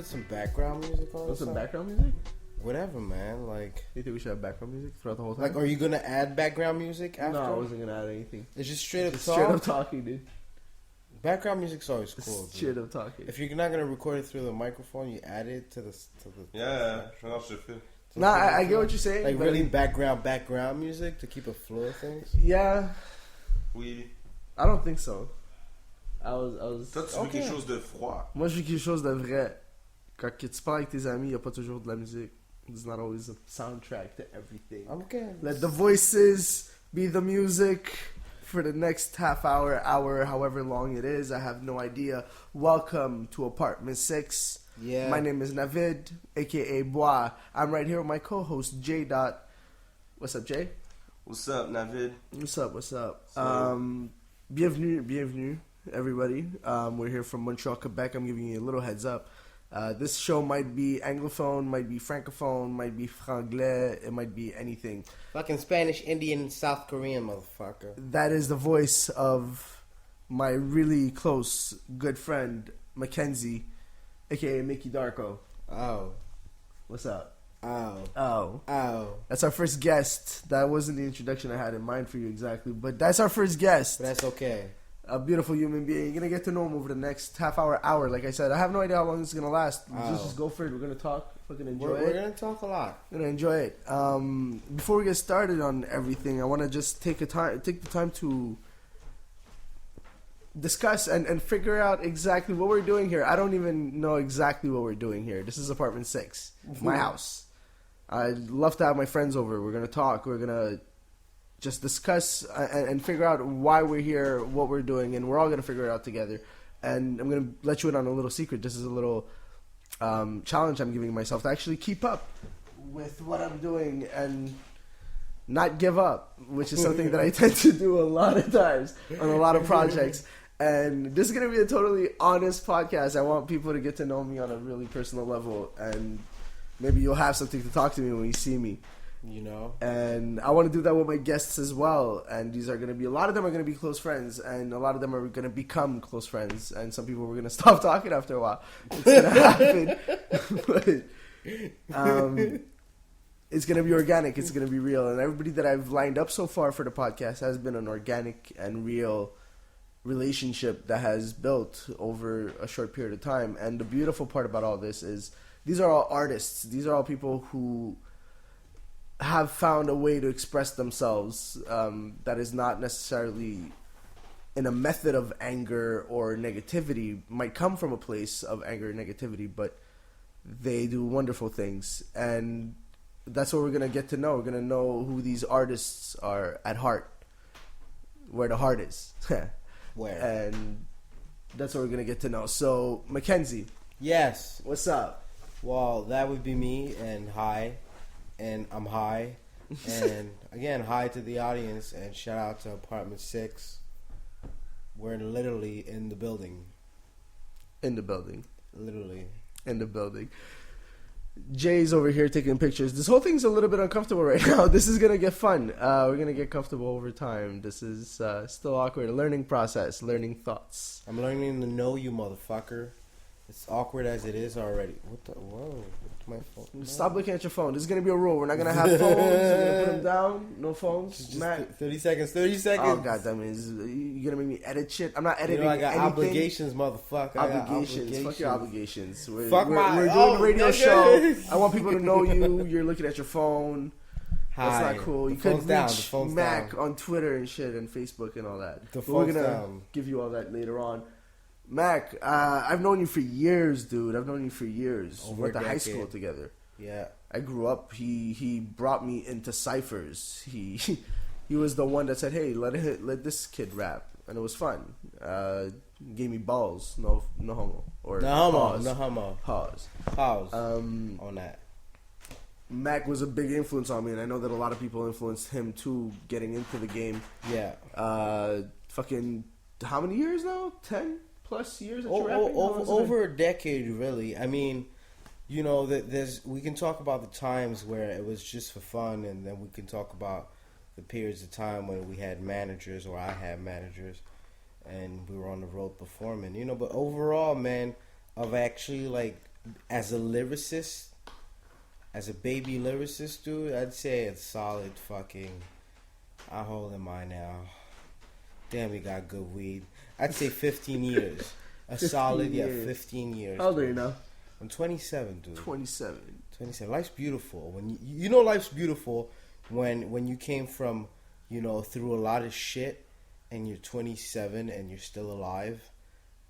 put some background music on? What's some background music? Whatever, man. Like, You think we should have background music throughout the whole time? like, are you gonna add background music after? No, I wasn't gonna add anything. It's just straight up Just talk. straight up talking, dude. Background music's always cool. Straight up talking. If you're not gonna record it through the microphone, you add it to the. Yeah, je te fais. Nah, I get what you're saying. Like but really background music to keep a flow of things. Yeah, Oui. I don't think so. I was. Toi, tu veux quelque chose de froid. Moi, je veux quelque chose de vrai. Quand que tu parles avec tes amis, il n'y a pas toujours de la musique. There's not always a soundtrack to everything. Okay. Let the voices be the music for the next half hour, however long it is. I have no idea. Welcome to Apartment 6. Yeah. My name is Navid, aka Boih. I'm right here with my co-host J. What's up, Jay? What's up, Navid? What's up? So- Bienvenue, everybody. We're here from Montreal, Quebec. I'm giving you a little heads up. This show might be Anglophone, might be Francophone, might be Franglais, it might be anything. Fucking Spanish, Indian, South Korean, motherfucker. That is the voice of my really close, good friend, Mackenzie, aka Mickey Darko. Oh. What's up? Oh. That's our first guest. That wasn't the introduction I had in mind for you exactly, but that's our first guest. But that's okay. A beautiful human being. You're gonna get to know him over the next half hour. Like I said, I have no idea how long this is gonna last. Just go for it. We're gonna talk. Fucking enjoy We're it. gonna talk a lot. We're gonna enjoy it. Before we get started on everything, I want to just take the time to discuss and figure out exactly what we're doing here. I don't even know exactly what we're doing here. This is Apartment 6, my house. I'd love to have my friends over. We're gonna talk. We're gonna just discuss and figure out why we're here, what we're doing, and we're all going to figure it out together. And I'm going to let you in on a little secret. This is a little challenge I'm giving myself to actually keep up with what I'm doing and not give up, which is something that I tend to do a lot of times on a lot of projects. And this is going to be a totally honest podcast. I want people to get to know me on a really personal level, and maybe you'll have something to talk to me when you see me. You know, and I want to do that with my guests as well. And these are going to be, a lot of them are going to be close friends, and a lot of them are going to become close friends. And some people we're going to stop talking after a while. It's going to happen, but it's going to be organic. It's going to be real. And everybody that I've lined up so far for the podcast has been an organic and real relationship that has built over a short period of time. And the beautiful part about all this is these are all artists. These are all people who have found a way to express themselves that is not necessarily in a method of anger or negativity. Might come from a place of anger and negativity, but they do wonderful things. And that's what we're going to get to know. We're going to know who these artists are at heart, where the heart is. Where? And that's what we're going to get to know. So, Mackenzie. Yes. What's up? Well, that would be me, and hi. And I'm high. And again, hi to the audience, and shout out to Apartment 6. We're literally in the building. In the building. Literally. In the building. Jay's over here taking pictures. This whole thing's a little bit uncomfortable right now. This is going to get fun. We're going to get comfortable over time. This is still awkward. A learning process. Learning thoughts. I'm learning to know you, motherfucker. It's awkward as it is already. What the? Whoa. My phone. Stop looking at your phone. This is going to be a rule. We're not going to have phones. We're going to put them down. No phones. Just Matt. 30 seconds. 30 seconds. Oh, God damn it. You're going to make me edit shit? I'm not editing I got anything. obligations, motherfucker. Obligations. Fuck your obligations. We're doing oh, a radio okay. show. I want people to know you. You're looking at your phone. Hi. That's not cool. You could down. reach Mac on Twitter and shit and Facebook and all that. The but we're phone's gonna down. give you all that later on. Mac, I've known you for years, dude. I've known you for years. Over We went a to high decade. school together. Yeah. I grew up. He brought me into ciphers. He was the one that said, "Hey, let this kid rap," and it was fun. Gave me balls. No homo. Or No homo. pause. No homo. Pause. Pause. On that. Mac was a big influence on me, and I know that a lot of people influenced him too, getting into the game. Yeah. Fucking how many years now? 10 plus years that you're rapping? Over a decade, really. I mean, you know, we can talk about the times where it was just for fun, and then we can talk about the periods of time when we had managers, or I had managers, and we were on the road performing. You know, but overall, man, of actually like as a lyricist, as a baby lyricist, dude, I'd say it's solid fucking. I'll hold in mind now. Damn, we got good weed. I'd say 15 years. A 15 solid, years. 15 years. How old are dude. you now? I'm 27, dude. 27. 27. Life's beautiful. When you know life's beautiful when you came from, through a lot of shit and you're 27 and you're still alive.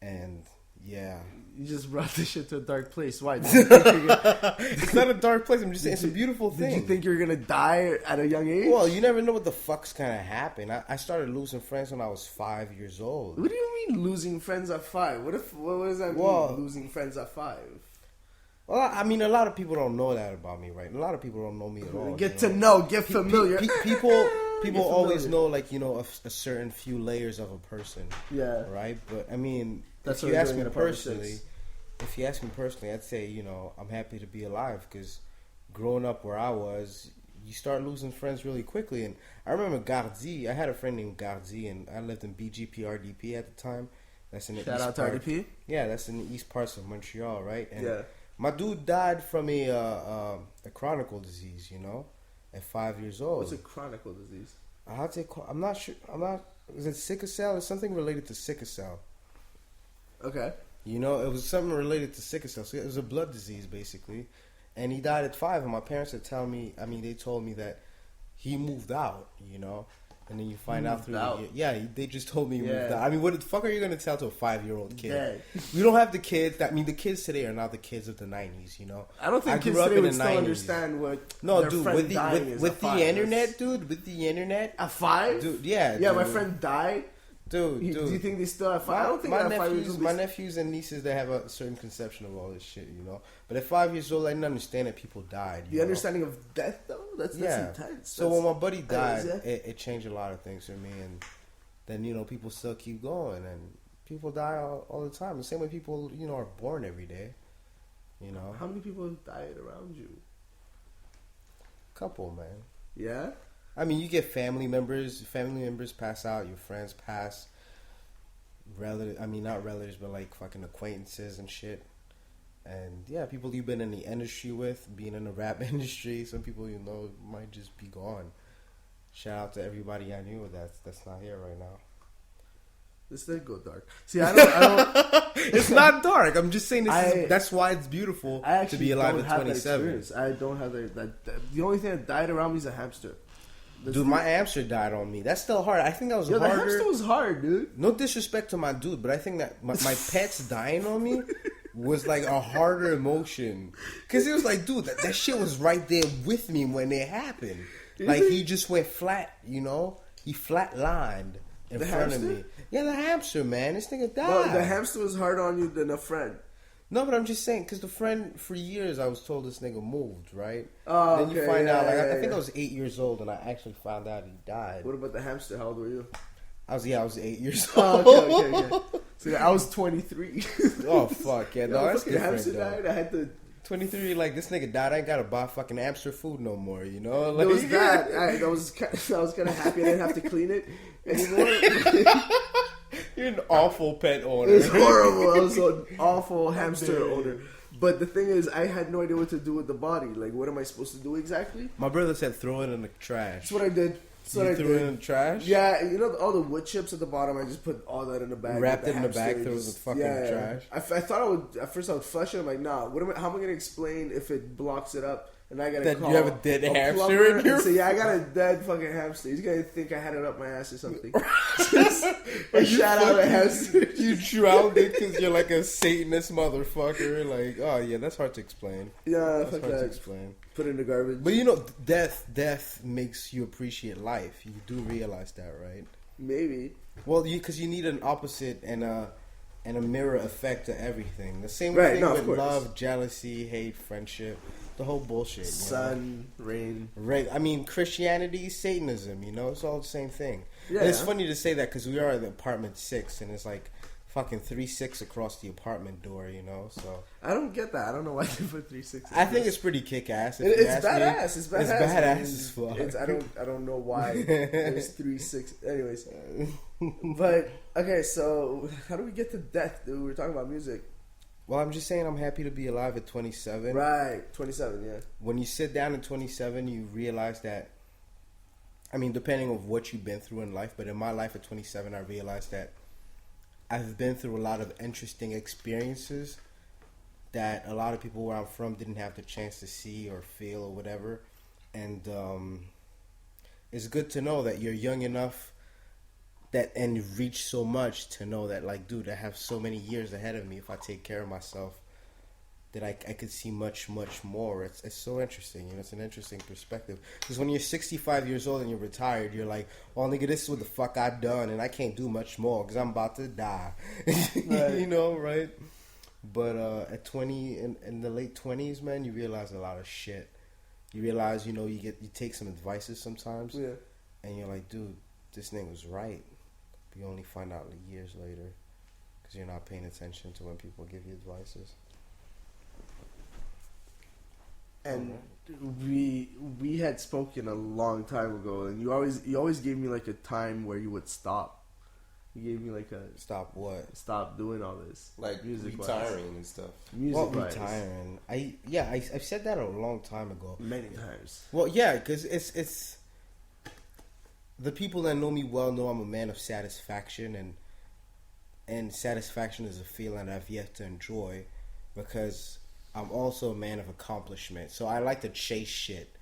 And yeah. You just brought this shit to a dark place. Why? It's not a dark place. I'm just saying it's a beautiful thing. Did you think you were gonna die at a young age? Well, you never know what the fuck's gonna happen. I started losing friends when I was 5 years old. What do you mean losing friends at 5? What does that mean? Losing friends at 5? Well, I mean, a lot of people don't know that about me, right? A lot of people don't know me at all. Get to know, get familiar. People always know, like, a certain few layers of a person. Yeah. Right? But, I mean, That's if you ask me personally, I'd say, I'm happy to be alive because growing up where I was, you start losing friends really quickly. And I remember Gardi. I had a friend named Gardi, and I lived in BGPRDP at the time. That's in the Shout east out to part. RDP. Yeah, that's in the east parts of Montreal, right? And Yeah. my dude died from a chronic disease, at 5 years old. What's a chronic disease? I'm not sure. Is it sickle cell? It's something related to sickle cell. Okay. It was something related to sickle cell. So it was a blood disease, basically. And he died at 5. And my parents had they told me that he moved out, And then you find out through they just told me he moved out. I mean, what the fuck are you going to tell to a 5-year-old kid? Dead. We don't have the kids. The kids today are not the kids of the 90s, I don't think kids today would still understand what their friend dying is with the internet, dude. With the internet, at 5, dude. Yeah, yeah. dude. My friend died. Dude. Do you think they still at 5? I don't think at 5 years old. My nephews and nieces, they have a certain conception of all this shit, But at 5 years old, I didn't understand that people died. The understanding of death, though, that's intense. So when my buddy died, it changed a lot of things for me, and then people still keep going, and people die all the time. The same way people are born every day. How many people have died around you? Couple, man. Yeah. I mean, you get family members pass out, your friends pass, not relatives, but like fucking acquaintances and shit. And yeah, people you've been in the industry with, being in the rap industry, some people might just be gone. Shout out to everybody I knew that's not here right now. This did go dark. See, I don't It's not dark. I'm just saying that's why it's beautiful to be alive at 27. I don't have that. The only thing that died around me is a hamster. Dude, my hamster died on me. That's still hard. I think that was harder. The hamster was hard, dude. No disrespect to my dude, but I think that my pets dying on me was like a harder emotion. Because it was like, dude, that shit was right there with me when it happened. Like, he just went flat, He flat-lined in front of me. Yeah, the hamster, man. This nigga died. Well, the hamster was harder on you than a friend. No, but I'm just saying, because the friend, for years, I was told this nigga moved, right? Oh, then okay, you find out, I think yeah. I was 8 years old, and I actually found out he died. What about the hamster? How old were you? I was 8 years old. Okay. So I was 23. Oh, fuck, yeah. No, that's different, hamster died, I had to... 23, like, this nigga died, I ain't gotta buy fucking hamster food no more, Like, it was that. I was kind of happy I didn't have to clean it anymore. You're an awful pet owner. It was horrible. I was an awful hamster owner. But the thing is, I had no idea what to do with the body. Like, what am I supposed to do exactly? My brother said throw it in the trash. That's what I did. Threw it in the trash? Yeah, all the wood chips at the bottom, I just put all that in the bag. Wrapped it in the bag, threw it in the fucking trash? I thought I would, at first I would flush it. I'm like, nah, how am I going to explain if it blocks it up? And I gotta call you have a dead hamster in your... So yeah, I got a dead fucking hamster. He's gonna think I had it up my ass or something. Shout out a hamster. You drowned it because you're like a Satanist motherfucker. Like, oh yeah, that's hard to explain. Yeah, that's hard to explain. Put it in the garbage. But death makes you appreciate life. You do realize that, right? Maybe. Well, because you need an opposite and a mirror effect to everything. The same thing with love, jealousy, hate, friendship. The whole bullshit. Sun, rain. Right. I mean, Christianity, Satanism, it's all the same thing. Yeah. And it's funny to say that because we are at the apartment 6 and it's like fucking 3-6 across the apartment door, so. I don't get that. I don't know why they put 3-6. I think it's pretty kick-ass. It's badass. It's badass as fuck. I don't know why there's 3-6. Anyways. But, okay, so how do we get to death, dude? We were talking about music. Well, I'm just saying I'm happy to be alive at 27. Right, 27. Yeah. When you sit down at 27, you realize that. I mean, depending on what you've been through in life, but in my life at 27, I realized that I've been through a lot of interesting experiences that a lot of people where I'm from didn't have the chance to see or feel or whatever. And it's good to know that you're young enough that and you've reached so much to know that, like, dude, I have so many years ahead of me if I take care of myself that I could see much, much more. It's so interesting. You know, it's an interesting perspective. Because when you're 65 years old and you're retired, you're like, well, nigga, this is what the fuck I've done, and I can't do much more because I'm about to die. Right. You know, right? But at 20, in the late 20s, man, you realize a lot of shit. You realize, you know, you take some advices sometimes, Yeah. and you're like, dude, this nigga was right. But you only find out years later because you're not paying attention to when people give you advices. And we had spoken a long time ago, and you always gave me like a time where you would stop. You gave me like a Stop what? stop doing all this, Like music retiring and stuff. music Well, retiring. I've said that a long time ago. many times. Well, yeah, because it's the people that know me well know I'm a man of satisfaction, and satisfaction is a feeling I've yet to enjoy because I'm also a man of accomplishment. So I like to chase shit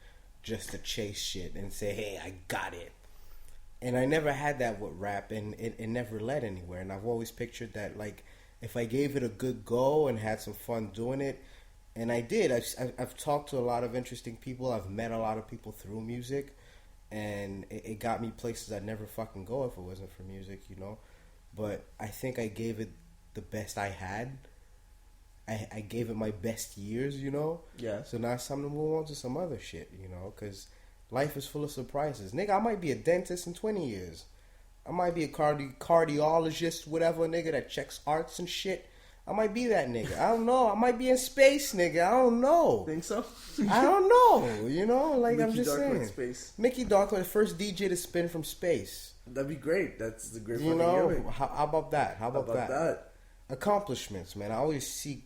just to chase shit and say, hey, I got it. And I never had that with rap, and it never led anywhere. And I've always pictured that, like, if I gave it a good go and had some fun doing it, and I did. I've talked to a lot of interesting people. I've met a lot of people through music, and it got me places I'd never fucking go if it wasn't for music, you know. But I think I gave it the best I had. I gave it my best years, you know. Yeah. So now it's time to move on to some other shit, you know, because life is full of surprises. Nigga, I might be a dentist in 20 years. I might be a cardiologist, whatever, nigga, that checks hearts and shit. I might be that nigga. I don't know. I might be in space, nigga. I don't know. Think so? I don't know. You know, like Mickey I'm just Darko in saying. space. Mickey Darko, the first DJ to spin from space. That'd be great. That's the great. You fucking know, gimmick. how about that? How about, about that? Accomplishments, man. I always seek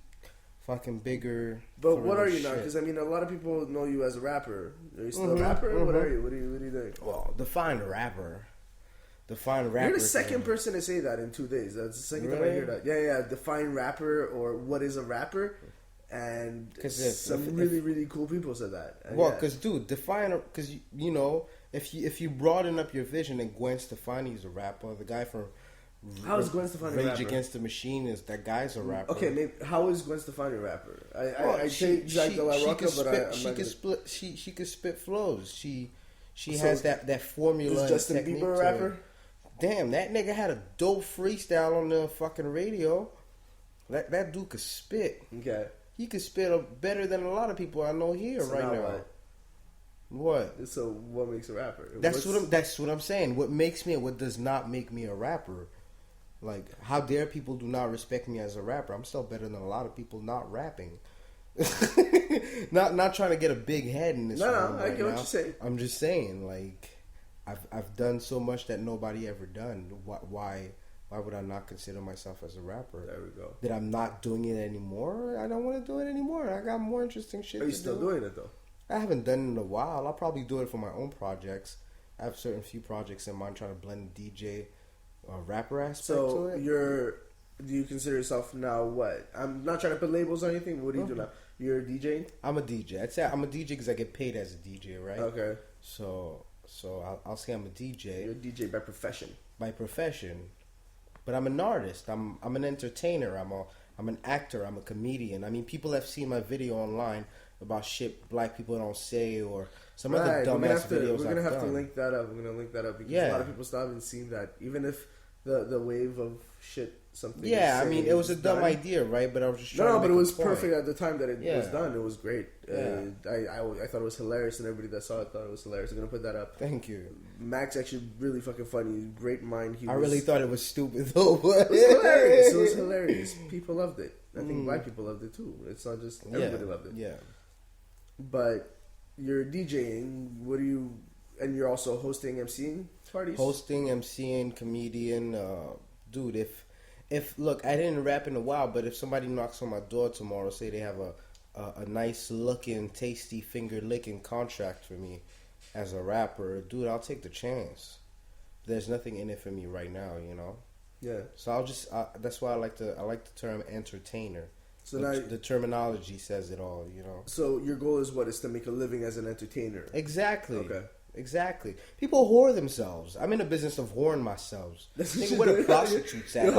fucking bigger. But what further are you now? shit. Because I mean, a lot of people know you as a rapper. Are you still a rapper? What are you? What do you think? Well, define rapper. Define rapper. You're the second person to say that in 2 days. That's the second time I Really? hear that. Yeah. Define rapper or what is a rapper, and 'Cause some if- really cool people said that. And Well, yeah. because dude, define because you know if you broaden up your vision, and Gwen Stefani's a rapper. The guy from How is Gwen Stefani a Rage rapper? Against the Machine is that guy's a rapper. Okay, maybe, how is Gwen Stefani a rapper? Well, I take Jack De La Rocca, could but spit, I'm she not could gonna... split. She could spit flows. She So has that formula. Is and Justin technique Bieber a to it. rapper? Damn, that nigga had a dope freestyle on the fucking radio. That dude could spit. Okay. He could spit better than a lot of people I know here So right now now. What? So what makes a rapper? That's what I'm saying. What makes me and what does not make me a rapper? Like, how dare people do not respect me as a rapper? I'm still better than a lot of people not rapping. not trying to get a big head in this. No, room I right get what now. you're saying. I'm just saying, like, I've done so much that nobody ever done. Why would I not consider myself as a rapper? There we go. That I'm not doing it anymore. I don't want to do it anymore. I got more interesting shit. Are you to still do. doing it though? I haven't done it in a while. I'll probably do it for my own projects. I have certain few projects in mind trying to blend DJ rapper aspect to So it. do you consider yourself now what? I'm not trying to put labels or anything. But what do you do now? You're a DJ. I'm a DJ. I'd say I'm a DJ because I get paid as a DJ, right? Okay. So I'll say I'm a DJ You're a DJ by profession. by profession, but I'm an artist. I'm an entertainer. I'm an actor. I'm a comedian. I mean, people have seen my video online about shit black people don't say or some other dumbass videos. We're gonna I've have to done. link that up. We're gonna link that up because Yeah. a lot of people still haven't seen that. Even if the wave of shit something. Yeah, is I mean, saying it was a is dumb done. idea, right? But I was just trying to No, but make it a was point. perfect at the time that it Yeah. was done. It was great. Yeah. I thought it was hilarious, and everybody that saw it thought it was hilarious. I'm gonna put that up. Thank you. Max actually really fucking funny. Great mind. I really thought it was stupid though. But It was hilarious. It was hilarious. People loved it. I think black people loved it too. It's not just everybody loved it. Yeah. But you're DJing. What do you? And you're also hosting, MCing parties. Hosting, MCing, comedian, dude. look, I didn't rap in a while, but if somebody knocks on my door tomorrow, say they have a nice looking, tasty, finger licking contract for me as a rapper, dude, I'll take the chance. There's nothing in it for me right now, you know. Yeah. So I'll just that's why I like the term entertainer. So The terminology says it all, you know. So your goal is what? Is to make a living as an entertainer? Exactly. Okay. Exactly. People whore themselves. I'm in the business of whoring myself. Nigga, where the prostitutes at?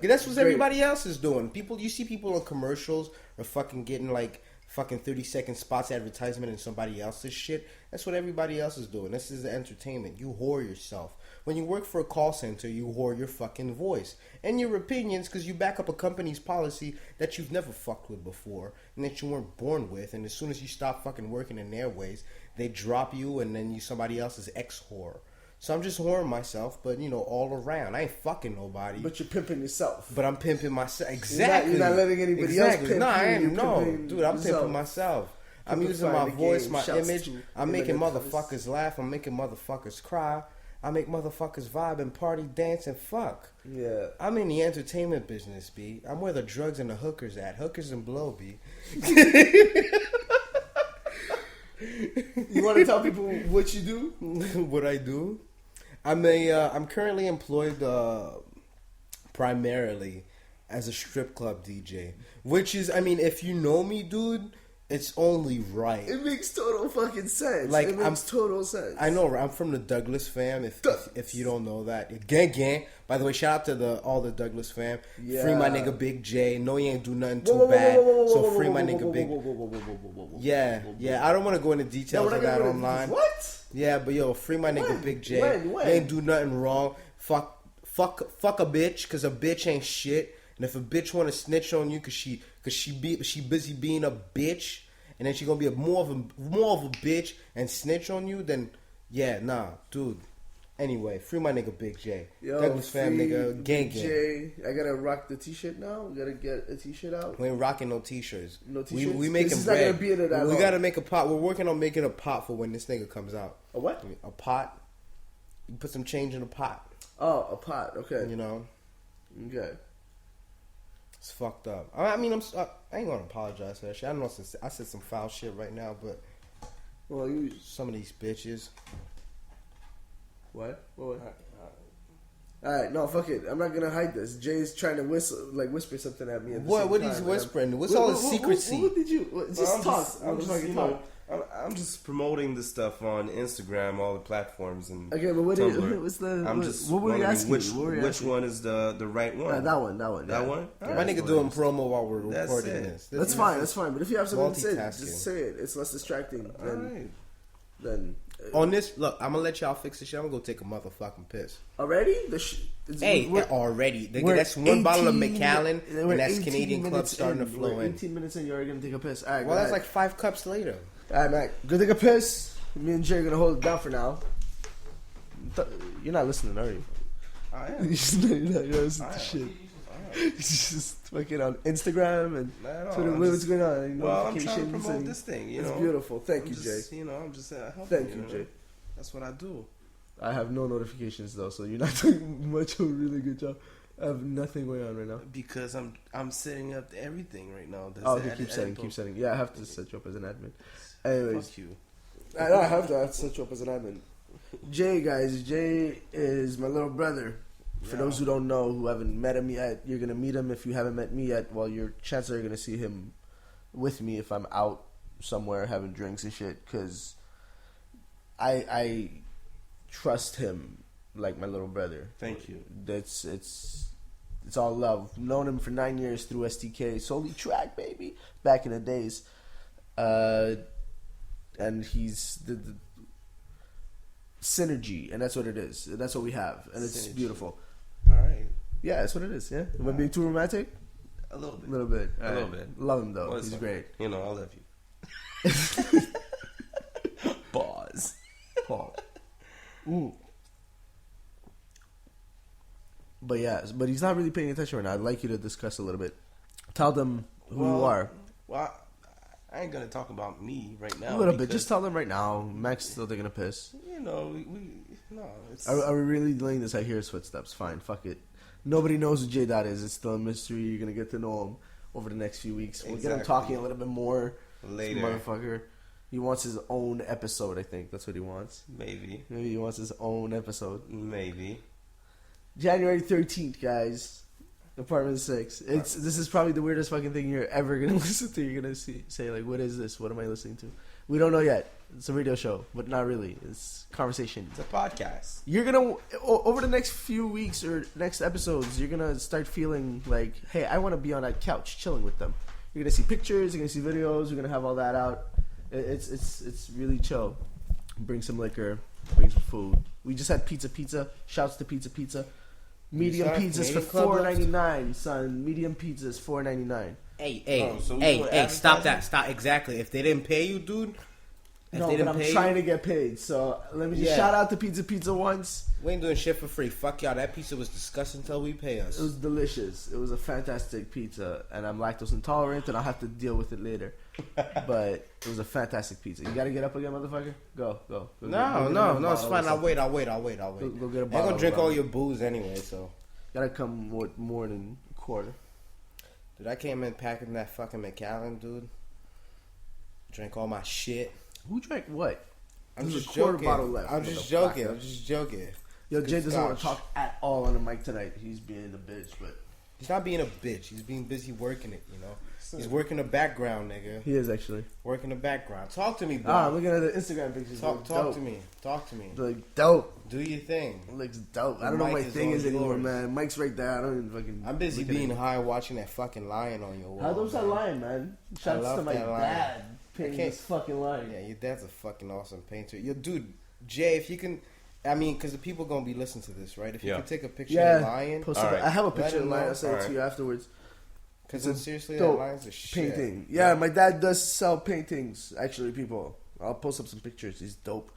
That's what everybody else is doing. You see people in commercials or fucking getting like fucking 30-second spots advertisement in somebody else's shit. That's what everybody else is doing. This is the entertainment. You whore yourself. When you work for a call center, you whore your fucking voice and your opinions because you back up a company's policy that you've never fucked with before and that you weren't born with. And as soon as you stop fucking working in their ways, they drop you and then you somebody else's ex-whore. So I'm just whoring myself, but you know, all around. I ain't fucking nobody. But you're pimping yourself. But I'm pimping myself. Exactly. You're not letting anybody else pimp you. I ain't. No, pimping dude, I'm yourself. pimping myself. I'm using my voice, my Shouts image. to I'm making Eminem motherfuckers laugh. I'm making motherfuckers cry. I make motherfuckers vibe and party, dance, and fuck. Yeah. I'm in the entertainment business, B. I'm where the drugs and the hookers at. Hookers and blow, B. You want to tell people what you do? What I do? I'm currently employed primarily as a strip club DJ, which is, I mean, if you know me, dude, it's only right. It makes total fucking sense. Like, it makes total sense. I know, right? I'm from the Douglas fam. If you don't know that, gang. By the way, shout out to all the Douglas fam. Yeah. Free my nigga Big J. No, he ain't do nothing too bad. So free my nigga Big. Yeah. I don't want to go into details of that online. What? Yeah, but yo, free my nigga Big J. When? He ain't do nothing wrong. Fuck a bitch, cause a bitch ain't shit. And if a bitch want to snitch on you, cause she busy being a bitch, and then she gonna be more of a bitch and snitch on you, then yeah, nah, dude. Anyway, free my nigga Big J. Yo, Douglas fam nigga, gang. J, I gotta rock the t-shirt now. We gotta get a t-shirt out. We ain't rocking no t-shirts. No t-shirts? We making This is bread. not gonna be in it that we long. gotta make a pot. We're working on making a pot for when this nigga comes out. A what? A pot. You put some change in a pot. Oh, a pot. Okay. You know. Okay. It's fucked up. I mean, I ain't gonna apologize for that shit. I know I said some foul shit right now, but Well, some of these bitches. What? Alright, no, fuck it. I'm not gonna hide this. Jay's trying to whisper something at me. At the What? same What time, he's man. whispering? What's all the secrecy? What did you? Just talk. I'm just promoting this stuff on Instagram, all the platforms, and Okay, but what Tumblr. was the? I'm what, just what were you wondering asking? which one is the right one? That one. That one? Yeah, All My right. nigga doing promo while we're That's recording it. this. That's fine. That's fine. But if you have something to say, Multitasking. just say it. It's less distracting All right. than On this, look, I'm gonna let y'all fix this shit. I'm gonna go take a motherfucking piss. already. Already. we're That's one bottle of 18 Macallan, we're and that's 18 Canadian Club minutes starting in. to flow We're in. 18 minutes in, you're already gonna take a piss. All right, Well, go that's ahead. like 5 cups later. All right, Mac. Go take a piss. Me and Jay are gonna hold it down for now. You're not listening, are you? I You're am. not listening to shit. It's just fucking on Instagram and Not at all. Twitter. I'm What's just- going on? Well, I'm trying to Notifications promote and- this thing. It's know, beautiful. Thank I'm you, just, Jay. I'm just helping. Thank you, know? Jay. That's what I do. I have no notifications though, so you're not doing much of a really good job. I have nothing going on right now. Because I'm setting up everything right now. Oh, okay, keep setting. Yeah, I have to set you up as an admin. Anyways, Fuck you. I have to set you up as an admin. Jay, guys, Jay is my little brother. For those who don't know, who haven't met him yet, you're gonna meet him. If you haven't met me yet, well, your chances are gonna see him with me if I'm out somewhere having drinks and shit. Cause I trust him like my little brother. Thank you. It's all love. Known him for 9 years through STK, solely track, baby, back in the days. And he's the synergy, and that's what it is. That's what we have, and it's Synergy. beautiful. All right. Yeah, that's what it is. Yeah, am I being too romantic? A little bit. A little bit. A All little right. bit. Love him though. Well, it's He's okay. great. You know, I love you. Pause. Paul. Ooh. But yeah, but he's not really paying attention right now. I'd like you to discuss a little bit. Tell them who you are. Well, I ain't gonna talk about me right now. A little bit. because, Just tell them right now. Mac's still taking a piss. You know, we no. It's Are we really delaying this? I hear his footsteps. Fine. Fuck it. Nobody knows who J Dot is. It's still a mystery. You're gonna get to know him over the next few weeks. We'll get him talking a little bit more. Later. This motherfucker. He wants his own episode. I think that's what he wants. Maybe He wants his own episode. Maybe. January 13th, guys. Apartment 6. This is probably the weirdest fucking thing you're ever gonna listen to. You're gonna say like, what is this? What am I listening to? We don't know yet. It's a radio show, but not really. It's conversation. It's a podcast. You're gonna over the next few weeks or next episodes, you're gonna start feeling like, hey, I want to be on that couch chilling with them. You're gonna see pictures. You're gonna see videos. You're gonna have all that out. It's really chill. Bring some liquor. Bring some food. We just had pizza. Shouts to pizza. Medium pizzas for $4.99, son. Medium pizzas $4.99. Hey, stop that. Stop. Exactly. If they didn't pay you, dude. No, but I'm trying to get paid. So let me just shout out to Pizza once. We ain't doing shit for free. Fuck y'all. That pizza was disgusting until we pay us. It was delicious. It was a fantastic pizza. And I'm lactose intolerant and I'll have to deal with it later. But it was a fantastic pizza. You got to get up again, motherfucker? Go. No, it's fine. I'll wait. Go get a I'm bottle. going to drink all your booze anyway, so. Got to come with more than a quarter. Dude, I came in packing that fucking Macallan, dude. Drank all my shit. Who drank what? I'm There's just a quarter joking. bottle left. I'm just joking. Yo, Jay doesn't want to Scotch. talk at all on the mic tonight. He's being a bitch, but He's not being a bitch. He's being busy working it, you know. He's working the background, nigga. he is actually. Working the background. Talk to me, bro. I'm looking at the Instagram pictures. Talk to me. Talk to me. Like dope. Do your thing. Looks dope. The I don't know what mic my is thing all is anymore, yours. man. Mike's right there. I don't even fucking. I'm busy look at being it. high watching that fucking lion on your wall. How dope's that man. lion, man? Shouts love to my that lion. dad painting can't- this fucking lion. Yeah, your dad's a fucking awesome painter. Yo, dude, Jay, if you can, I mean, because the people gonna be listening to this, right? If you can take a picture of the lion, Post All it. right. I have a Let picture of him the lion. know. I'll send it All to you afterwards. because seriously, dope that lion's a shit. Painting. Yeah, my dad does sell paintings. Actually, people, I'll post up some pictures. He's dope,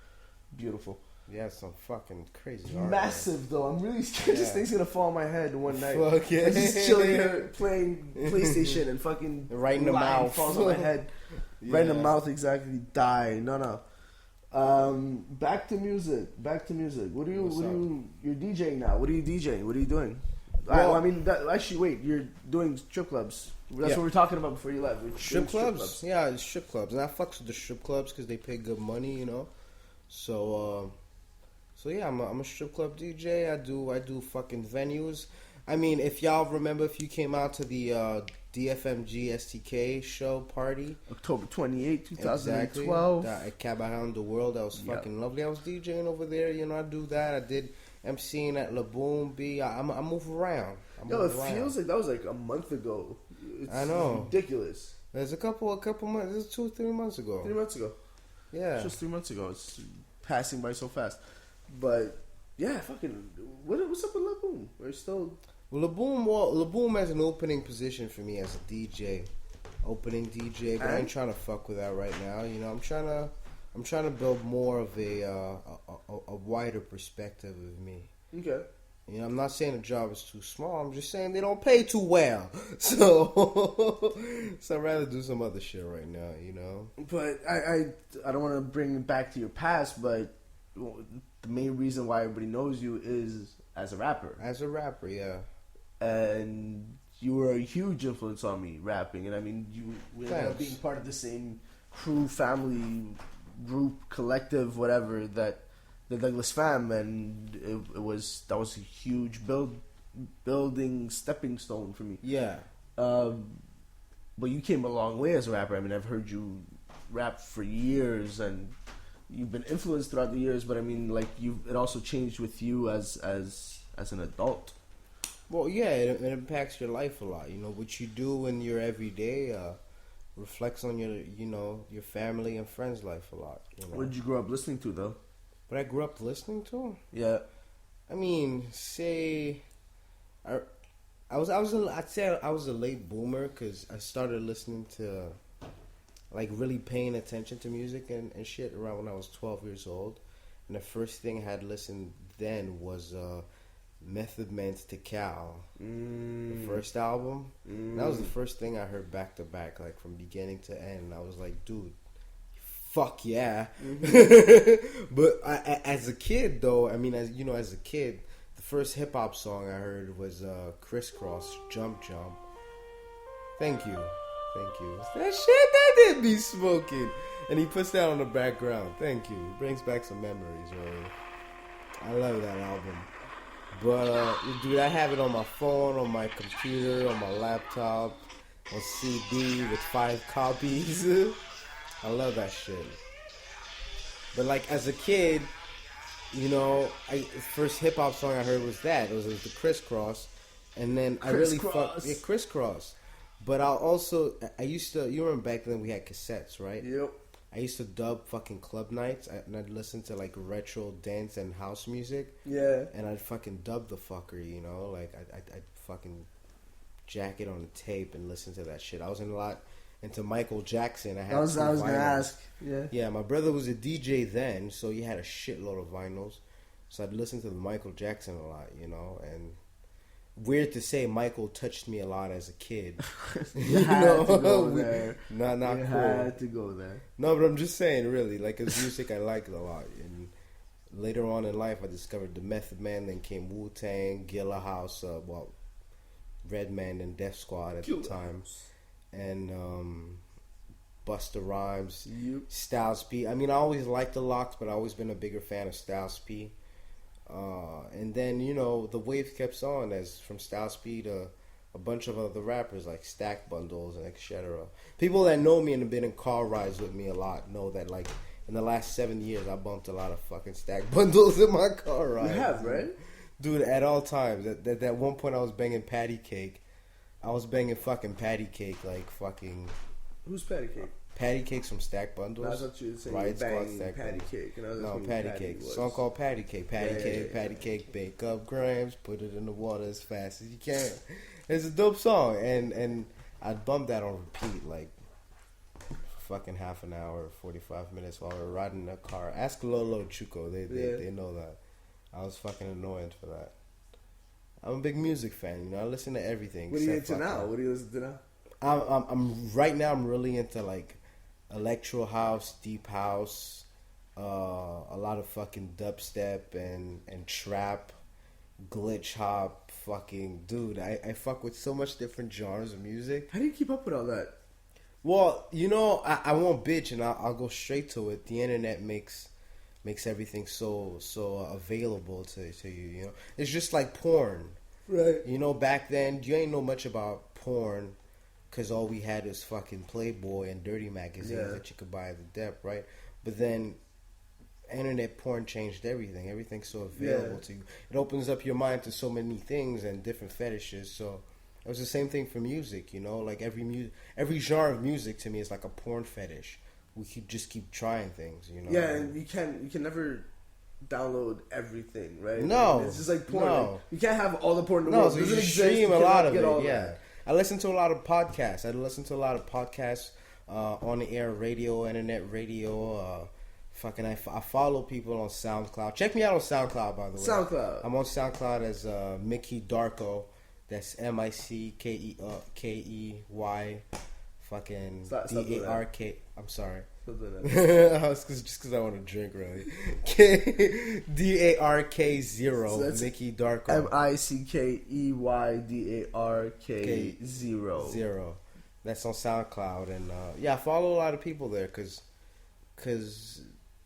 beautiful, Yeah, some fucking crazy art, massive though. I'm really scared this Yeah. thing's gonna fall on my head one night. Fuck yeah. I'm just chilling here playing PlayStation and fucking Right in the lion mouth. falls on my head. Right in the Yeah. mouth, exactly. Die. No. Back to music. What do you? You're DJing now. What are you DJing? What are you doing? Well, I mean, actually, wait. You're doing strip clubs. That's Yeah. what we were talking about before you left. We're Strip doing clubs? Yeah, it's strip clubs. And I fucks with the strip clubs because they pay good money, you know. So yeah, I'm a strip club DJ. I do fucking venues. I mean, if y'all remember, if you came out to the DFMG STK show party, October 28, exactly, 2012. that at Cab Around the World, that was fucking lovely. I was DJing over there, you know. I do that. I did MCing at La Boom B. I move around. Yo, it feels like that was like a month ago. It's I know. ridiculous. There's a couple months. This is 2 or 3 months ago. 3 months ago. Yeah. It's just 3 months ago. It's passing by so fast. But yeah, fucking. What's up with La Boom? We're still. Well, La Boom has an opening position for me as a DJ, opening DJ. But I ain't trying to fuck with that right now. You know, I'm trying to build more of a wider perspective of me. Okay. You know, I'm not saying the job is too small. I'm just saying they don't pay too well. So I'd rather do some other shit right now. You know. But I don't want to bring it back to your past, but the main reason why everybody knows you is as a rapper. As a rapper, yeah. And you were a huge influence on me rapping, and I mean, we ended up being part of the same crew, family, group, collective, whatever, that the Douglas fam, and that was a huge building stepping stone for me. Yeah. But you came a long way as a rapper. I mean, I've heard you rap for years, and you've been influenced throughout the years. But I mean, like it also changed with you as an adult. Well, yeah, it impacts your life a lot. You know, what you do in your everyday reflects on your family and friends' life a lot. You know? What did you grow up listening to, though? What I grew up listening to? Yeah. I mean, I'd say I was a late boomer because I started listening to, like, really paying attention to music and shit around when I was 12 years old. And the first thing I had listened then was Method Man's To Cal, the first album. That was the first thing I heard back to back, like from beginning to end. And I was like, dude, fuck yeah. But as a kid, though, I mean, as a kid, the first hip hop song I heard was Crisscross Jump Jump. Thank you. That shit that did be smoking. And he puts that on the background. Thank you. It brings back some memories, really. I love that album. But, dude, I have it on my phone, on my computer, on my laptop, on CD with 5 copies. I love that shit. But, like, as a kid, you know, the first hip-hop song I heard was that. It was the Crisscross. And then I really fucked... Yeah, Crisscross. But I used to... You remember back then we had cassettes, right? Yep. I used to dub fucking club nights, and I'd listen to like retro dance and house music. Yeah. And I'd fucking dub the fucker, you know, like I'd fucking jack it on the tape and listen to that shit. I was into Michael Jackson. I was gonna ask. Yeah. Yeah, my brother was a DJ then, so he had a shitload of vinyls. So I'd listen to the Michael Jackson a lot, you know, and weird to say, Michael touched me a lot as a kid. You had to go there. Not you cool. Had to go there. No, but I'm just saying, really, like his music, I liked a lot. And later on in life, I discovered the Method Man. Then came Wu-Tang, Gilla House, Redman and Def Squad at the time, and Busta Rhymes, Styles P. I mean, I always liked the Locks, but I always been a bigger fan of Styles P. And then, you know, the wave kept on as from Styles P to a bunch of other rappers like Stack Bundles and etc. People that know me and have been in car rides with me a lot know that, like, in the last 7 years, I bumped a lot of fucking Stack Bundles in my car ride. You have, right? Dude, at all times. At one point, I was banging Patty Cake. I was banging fucking Patty Cake, like fucking... Who's Patty Cake? Patty Cake's from Stack Bundles. I thought you were saying banging Patty Cake. No, Patty Cake. Song called Patty Cake. Patty Cake, bake up grams, put it in the water as fast as you can. It's a dope song, and I'd bump that on repeat, like, for fucking half an hour, 45 minutes while we were riding in the car. Ask Lolo Chuco. They know that. I was fucking annoying for that. I'm a big music fan, you know. I listen to everything. What are you into now? What do you listen to now? I'm right now. I'm really into like electro house, deep house, a lot of fucking dubstep and trap, glitch hop. Fucking dude, I fuck with so much different genres of music. How do you keep up with all that? Well, you know, I won't bitch and I'll go straight to it. The internet makes everything so available to you. You know, it's just like porn, right? You know, back then you ain't know much about porn. Because all we had was fucking Playboy and dirty magazines that you could buy at the dep, right? But then internet porn changed everything. Everything's so available to you. It opens up your mind to so many things and different fetishes. So it was the same thing for music, you know? Like every genre of music to me is like a porn fetish. We could just keep trying things, you know? Yeah, and you can never download everything, right? No. It's just like porn. No. Like, you can't have all the porn in the world. No, so you stream a lot of it, yeah. I listen to a lot of podcasts. On the air radio, internet radio. I follow people on SoundCloud. Check me out on SoundCloud, by the way. SoundCloud. I'm on SoundCloud as Mickey Darko. That's Mickey. Fucking DARK. I'm sorry. Just because I want to drink, really. DARK0. So Mickey Darko. MICKEYDARK0. 0. That's on SoundCloud, and I follow a lot of people there because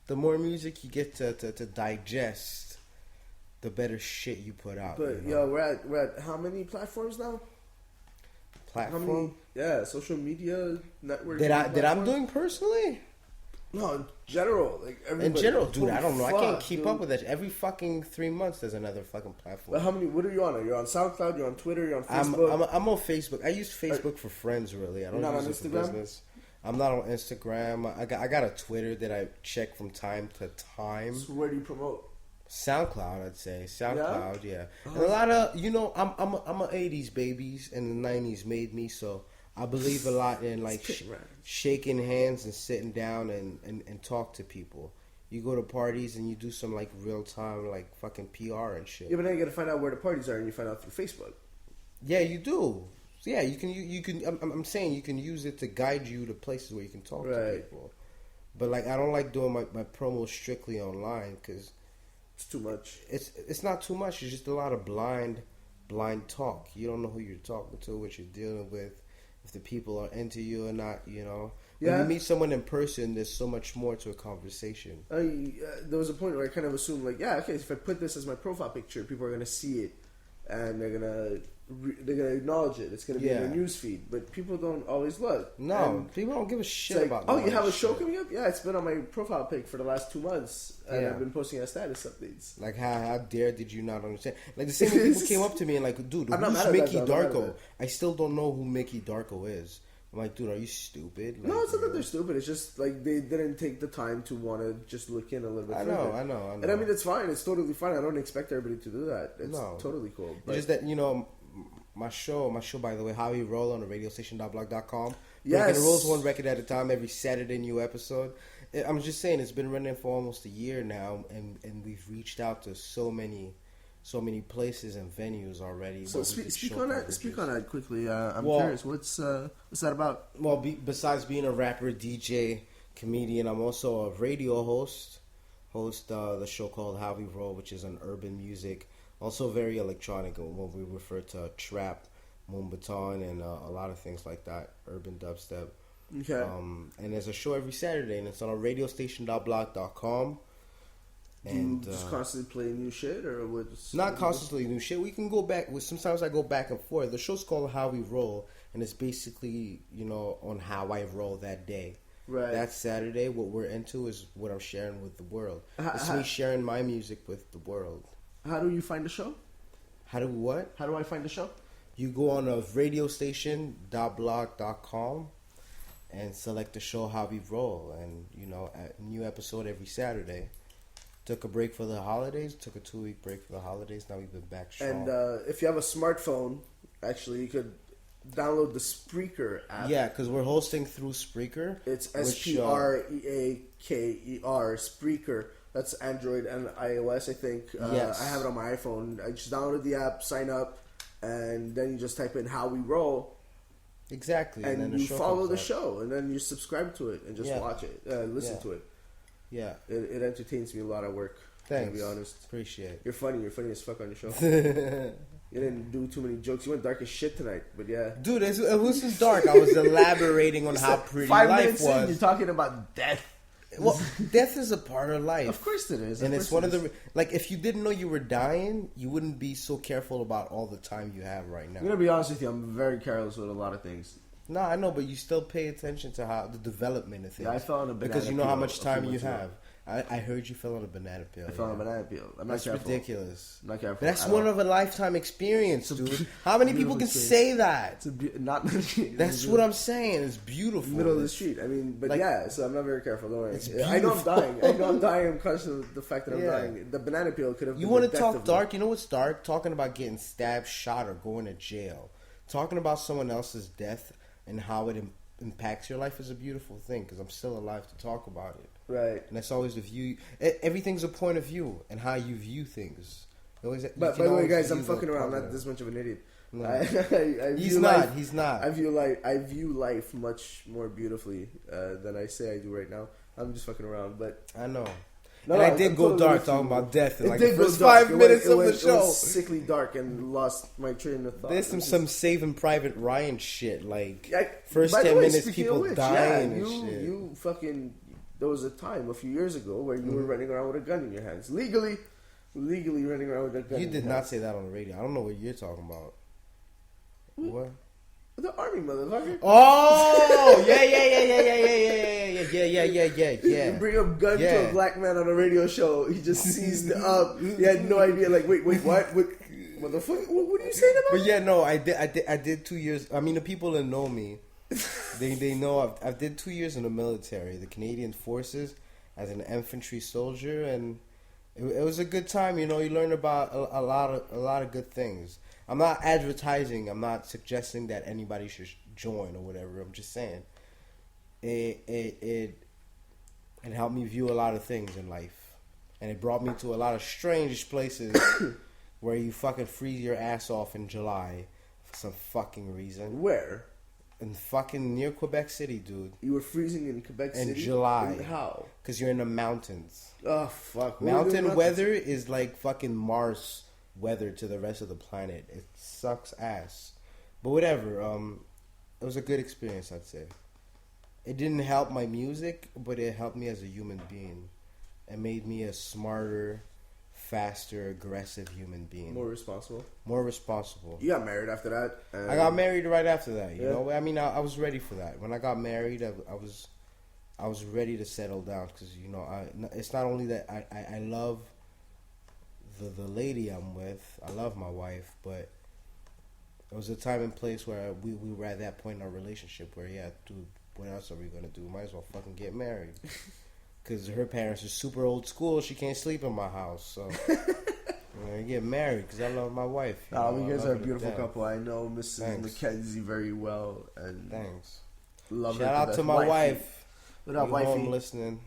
the more music you get to digest, the better shit you put out. But you know? we're at how many platforms now? Platform? Social media network. That I'm doing personally? No, in general, like everybody. In general, dude, I don't know. I can't keep up with that. Every fucking 3 months, there's another fucking platform. But how many? What are you on? Are you on SoundCloud? You're on Twitter? You're on Facebook? I'm on Facebook. I use Facebook for friends, really. I don't use it for business. I'm not on Instagram. I got a Twitter that I check from time to time. So where do you promote? SoundCloud, I'd say. SoundCloud, yeah. And a lot of, you know, I'm a 80s babies, and the 90s made me, so I believe a lot in like shaking hands and sitting down and talk to people. You go to parties and you do some like real time like fucking PR and shit. Yeah, but now you got to find out where the parties are, and you find out through Facebook. Yeah, you do. Yeah, you can. I'm saying you can use it to guide you to places where you can talk to people. But like, I don't like doing my promos strictly online because It's too much. It's not too much. It's just a lot of blind talk. You don't know who you're talking to, what you're dealing with, if the people are into you or not. You know, when you meet someone in person, there's so much more to a conversation. There was a point where I kind of assumed, like, yeah, okay, if I put this as my profile picture, people are gonna see it, and they're gonna acknowledge it. It's gonna be in their news feed, but people don't always look. No, people don't give a shit like, about. Oh, you have a show coming up? Yeah, it's been on my profile pic for the last 2 months, and I've been posting as status updates. Like, how dare did you not understand? Like, the same way people came up to me and like, dude, who's Mickey Darko? I still don't know who Mickey Darko is. I'm like, dude, are you stupid? Like, no, it's not that they're stupid. It's just like they didn't take the time to want to just look in a little bit. I know. And I mean, it's fine. It's totally fine. I don't expect everybody to do that. It's totally cool. But it's just that, you know, my show, by the way, How We Roll on the radiostation.blog.com. Yes. Breaking the rules one record at a time, every Saturday new episode. I'm just saying, it's been running for almost a year now, and we've reached out to so many places and venues already. So speak on that quickly. I'm curious. What's that about? Well, besides being a rapper, DJ, comedian, I'm also a radio host the show called How We Roll, which is on urban music, also very electronic, what we refer to trap, Moonbaton, and a lot of things like that, urban dubstep. Okay. And there's a show every Saturday, and it's on radiostation.blog.com. And you just constantly play new shit, or what's not constantly new shit. We can go back. Sometimes I go back and forth. The show's called How We Roll, and it's basically, you know, on how I roll that day. Right. That Saturday, what we're into is what I'm sharing with the world. It's me sharing my music with the world. How do you find the show? How do what? How do I find the show? You go on radiostation.blog.com and select the show How We Roll, and you know, a new episode every Saturday. Took a break for the holidays. Took a 2-week break for the holidays. Now we've been back strong. And if you have a smartphone, actually, you could download the Spreaker app. Yeah, because we're hosting through Spreaker. It's Spreaker, Spreaker. That's Android and iOS, I think. Yes. I have it on my iPhone. I just downloaded the app, sign up, and then you just type in How We Roll. Exactly. And then you follow the show, and then you subscribe to it and just watch it, listen to it. Yeah. It entertains me a lot at work. Thanks. To be honest. Appreciate it. You're funny as fuck on the show. You didn't do too many jokes. You went dark as shit tonight, but yeah. Dude, it was just dark. I was elaborating on how pretty 5 life minutes was. in, you're talking about death. Well, death is a part of life. Of course it is. And it's one of the... Like, if you didn't know you were dying, you wouldn't be so careful about all the time you have right now. I'm going to be honest with you. I'm very careless with a lot of things. No, I know, but you still pay attention to how the development of things. Yeah, I fell on a banana because you know how much time you ago. have. I heard you fell on a banana peel. I fell on a banana peel. I'm not That's careful. ridiculous. I'm not careful. That's one of a lifetime experience, dude. How many people can say that? That's what I'm saying. It's beautiful. Middle of the street. I mean, but like, yeah, so I'm not very careful. Don't worry. It's I know I'm dying. I'm conscious of the fact that I'm Yeah. dying. The banana peel could have been You want the to death talk of dark? me. You know what's dark? Talking about getting stabbed, shot, or going to jail. Talking about someone else's death and how it impacts your life is a beautiful thing, because I'm still alive to talk about it. Right. And that's always the view. Everything's a point of view and how you view things. But by the way, guys, I'm fucking around. I'm not this much of an idiot. No. He's not. I view life much more beautifully than I say I do right now. I'm just fucking around, but I know. No, and no, I did I'm go totally dark with you. talking about death in It like did the go first dark. 5 minutes of the It show. was sickly dark and lost my train of thought. There's some Saving Private Ryan shit. Like first by the 10 way, minutes, speaking people of which, dying yeah, and shit. You fucking. There was a time a few years ago where you were running around with a gun in your hands, legally running around with a gun. You in did your not hands. say that on the radio. I don't know what you're talking about. What? The army, motherfucker. Oh, yeah. You bring a gun to a black man on a radio show. He just seized up. He had no idea. Like, wait, what? Motherfucker, what are you saying about? But yeah, no, I did 2 years. I mean, the people that know me, they know I did 2 years in the military, the Canadian Forces, as an infantry soldier, and it was a good time. You know, you learn about a lot of good things. I'm not advertising. I'm not suggesting that anybody should join or whatever. I'm just saying it helped me view a lot of things in life, and it brought me to a lot of strange places where you fucking freeze your ass off in July for some fucking reason. Where? In fucking near Quebec City, dude. You were freezing in Quebec City? In July. And how? Because you're in the mountains. Oh, fuck. Mountain weather is like fucking Mars weather to the rest of the planet. It sucks ass. But whatever. It was a good experience, I'd say. It didn't help my music, but it helped me as a human being. It made me a smarter, faster, aggressive human being. More responsible. More responsible. You got married after that? I got married right after that. You Yeah. know, I mean, I was ready for that. When I got married, I was ready to settle down because it's not only that I love the lady I'm with. I love my wife, but it was a time and place where we were at that point in our relationship where dude, what else are we gonna do? Might as well fucking get married. Because her parents are super old school. She can't sleep in my house, so I get married because I love my wife. You guys are a beautiful couple. I know Mrs. Mackenzie very well, and thanks. Love Shout her out to my wife. What up, You wifey? home listening?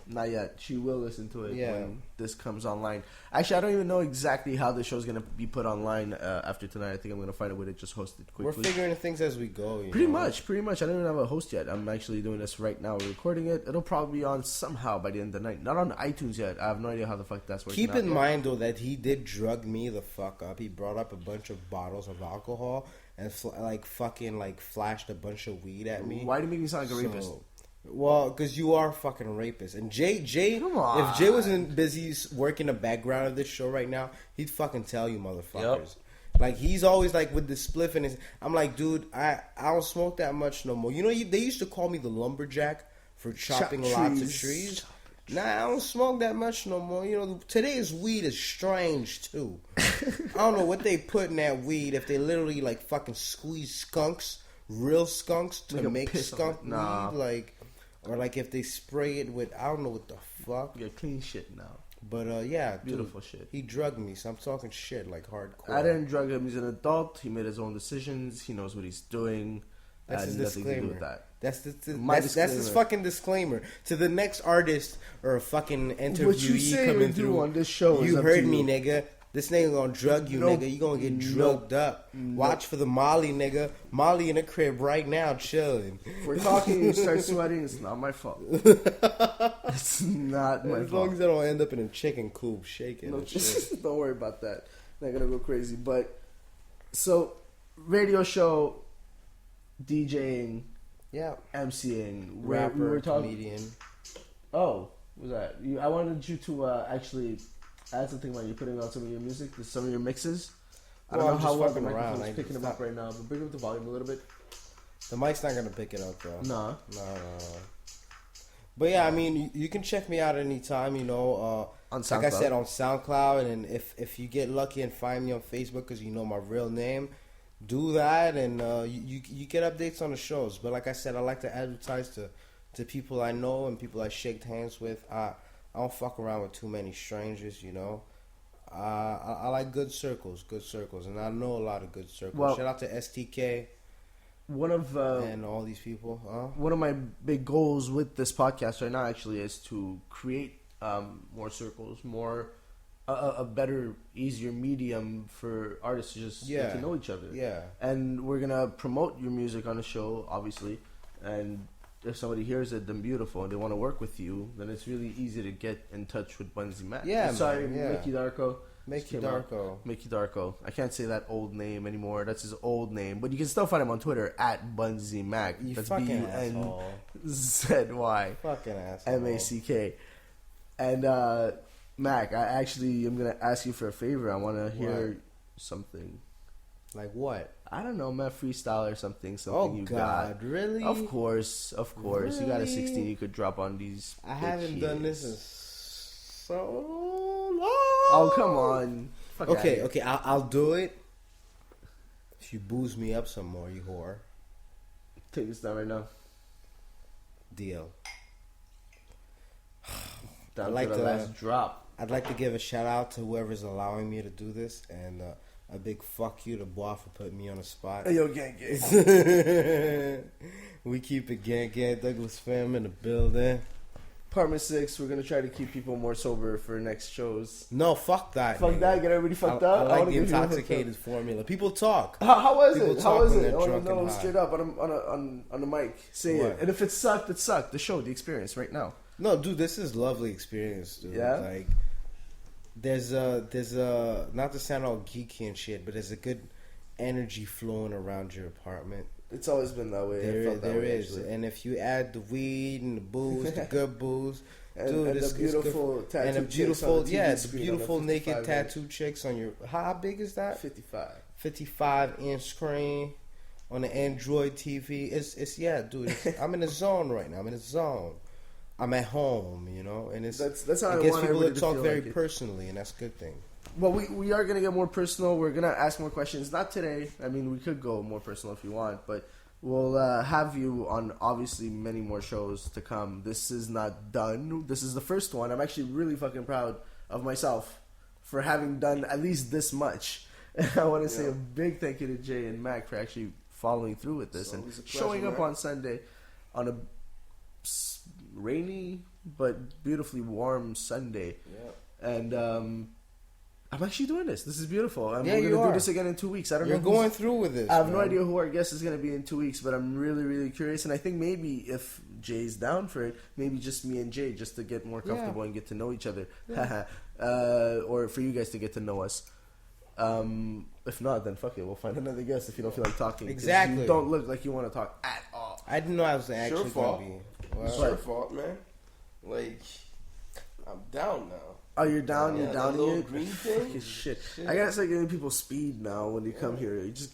Not yet. She will listen to it Yeah. when this comes online. Actually, I don't even know exactly how the show's going to be put online after tonight. I think I'm going to find a way to just host it quickly. We're figuring things as we go. Pretty much. I don't even have a host yet. I'm actually doing this right now. We're recording it. It'll probably be on somehow by the end of the night. Not on iTunes yet. I have no idea how the fuck that's working Keep out in yet. mind, though, that he did drug me the fuck up. He brought up a bunch of bottles of alcohol and flashed a bunch of weed at me. Why do you make me sound like a rapist? Well, because you are a fucking rapist. And Jay, Come on. if Jay wasn't busy working the background of this show right now, he'd fucking tell you motherfuckers. Like, he's always like with the spliff in his... I'm like, dude, I don't smoke that much no more. You know, they used to call me the lumberjack for chopping lots of trees. Nah, I don't smoke that much no more. You know, today's weed is strange, too. I don't know what they put in that weed, if they literally, like, fucking squeeze skunks, real skunks, to make skunk weed, like... Or like if they spray it with, I don't know what the fuck. You got clean shit now. But yeah, Beautiful dude, shit. He drugged me, so I'm talking shit like hardcore. I didn't drug him. He's an adult. He made his own decisions. He knows what he's doing. That's his nothing to do disclaimer. with that. That's his fucking disclaimer to the next artist or a fucking interviewee What you say coming and do through on this show is You up heard to me, you. nigga. This nigga gonna drug you, Nope. nigga. You gonna get drugged up. Watch for the Molly, nigga. Molly in the crib right now, chilling. If we're talking and you start sweating, it's not my fault. It's not my As fault. long as I don't end up in a chicken coop shaking No, and shit. don't worry about that. Not gonna go crazy. But so, radio show, DJing, Yeah. MCing, Rapper, we were talking. comedian. Oh, what was that? I wanted you to actually add something about you putting on some of your music, some of your mixes. I don't Well, know I'm how just well the fucking around. microphone's picking them up right now, but bring up the volume a little bit. The mic's not gonna pick it up, though. No. No. But yeah, I mean, you can check me out anytime. You know, On like I SoundCloud. said, on SoundCloud, and if you get lucky and find me on Facebook because you know my real name, do that, and you get updates on the shows. But like I said, I like to advertise to people I know and people I shake hands with. I don't fuck around with too many strangers, you know. I like good circles, and I know a lot of good circles. Well, Shout out to STK One of and all these people. one of my big goals with this podcast right now actually is to create more circles, a better, easier medium for artists to just get to know each other. Yeah. And we're gonna promote your music on the show, obviously. And if somebody hears it, then beautiful, and they want to work with you, then it's really easy to get in touch with Bunsy Mac. Yeah, sorry, man, yeah. Mickey Darko. Mickey Just came out. Darko. Mickey Darko. I can't say that old name anymore. That's his old name, but you can still find him on Twitter at Bunsy Mac. You That's fucking asshole. BUNZY. Fucking asshole. MACK. And Mac, I actually am gonna ask you for a favor. I want to hear something. Like what? I don't know, man, freestyle or something. Oh you God, got. really? Of course. Really? You got a 16 you could drop on these. I haven't done this in so long. Oh, come on. Fuck outta here. Okay, I'll do it. If you booze me up some more, you whore. Take this down right now. Deal. Down I'd like to the to- last drop. I'd like to give a shout out to whoever's allowing me to do this, and a big fuck you to Boih for putting me on the spot. Hey, yo, gang, gang. We keep it gang, Douglas fam in the building. Apartment 6, we're gonna try to keep people more sober for next shows. No, fuck that. Fuck nigga. that, get everybody fucked up. I like wanna the get people fucked intoxicated formula. People talk. How was People it? talk How was when it? they're I want drunk to know and high. straight up on the mic. Say What? it. And if it sucked, it sucked. The show, the experience, right now. No, dude, this is lovely experience, dude. Yeah? Like, there's not to sound all geeky and shit, but there's a good energy flowing around your apartment. It's always been that way. There is, and if you add the weed and the booze, the good booze, and, dude, and it's the beautiful good. tattoo And the chicks beautiful, on the TV yeah, the screen beautiful on a naked 55 tattoo inch. chicks on your. How big is that? 55. 55-inch screen on an Android TV. It's yeah, dude. I'm in a zone right now. I'm in a zone. I'm at home, you know, and it's That's how I it gets want people everybody to to talk feel very like it. personally, and that's a good thing. Well, we are going to get more personal. We're going to ask more questions. Not today. I mean, we could go more personal if you want, but we'll have you on, obviously, many more shows to come. This is not done. This is the first one. I'm actually really fucking proud of myself for having done at least this much. I want to say a big thank you to Jay and Mac for actually following through with this and showing up on Sunday on a rainy but beautifully warm Sunday. Yeah. And I'm actually doing this. This is beautiful. Yeah, We're you going to are. do this again in 2 weeks. I don't You're know. who's- going through with this. I have no man. idea who our guest is going to be in 2 weeks, but I'm really, really curious. And I think maybe if Jay's down for it, maybe just me and Jay, just to get more comfortable and get to know each other. Or for you guys to get to know us. If not, then fuck it. We'll find another guest if you don't feel like talking. 'Cause Exactly. You don't look like you want to talk at all. I didn't know I was actually fault. going to be. It's Well, your fault, man. Like, I'm down now. Oh, you're down? Yeah, You're that down little yet? green thing? Fucking shit. I gotta start giving people speed now when they come here. You just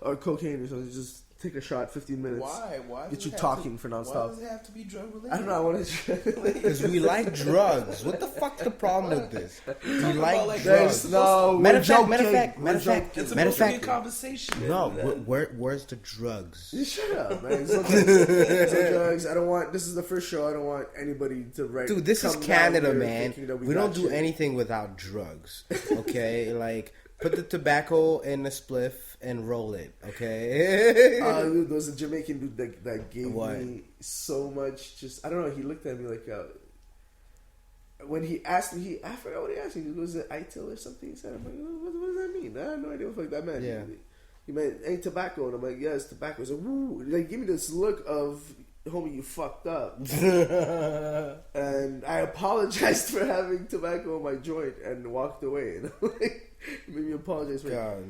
or cocaine or something. Just take a shot, 15 minutes. Why? Why? Get does you it have talking to- for Why nonstop. does it have to be drug related? I don't know. I want to. because we like drugs. What the fuck's the problem with this? We like about, like, drugs. No, Matter we're of fact, joking. matter of fact, We're matter of fact, It's matter of supposed to be a fact. conversation. No, man. where's the drugs? You shut up, man. It's no drugs. It's no drugs. I don't want. This is the first show. I don't want anybody to write. Dude, this is come down Canada, here man. thinking that We don't got do shit. anything without drugs. Okay, like put the tobacco in the spliff and roll it. Okay. Dude, there was a Jamaican dude that gave What? me so much. Just I don't know. He looked at me like when he asked me. I forgot what he asked me. Was it ITIL or something? He said, "I'm like, what does that mean? I have no idea what the fuck that meant." Yeah. He meant ain't tobacco, and I'm like, yeah, it's tobacco. So woo, like give me this look of homie, you fucked up. And I apologized for having tobacco in my joint and walked away. And like, he made me apologize for it. God.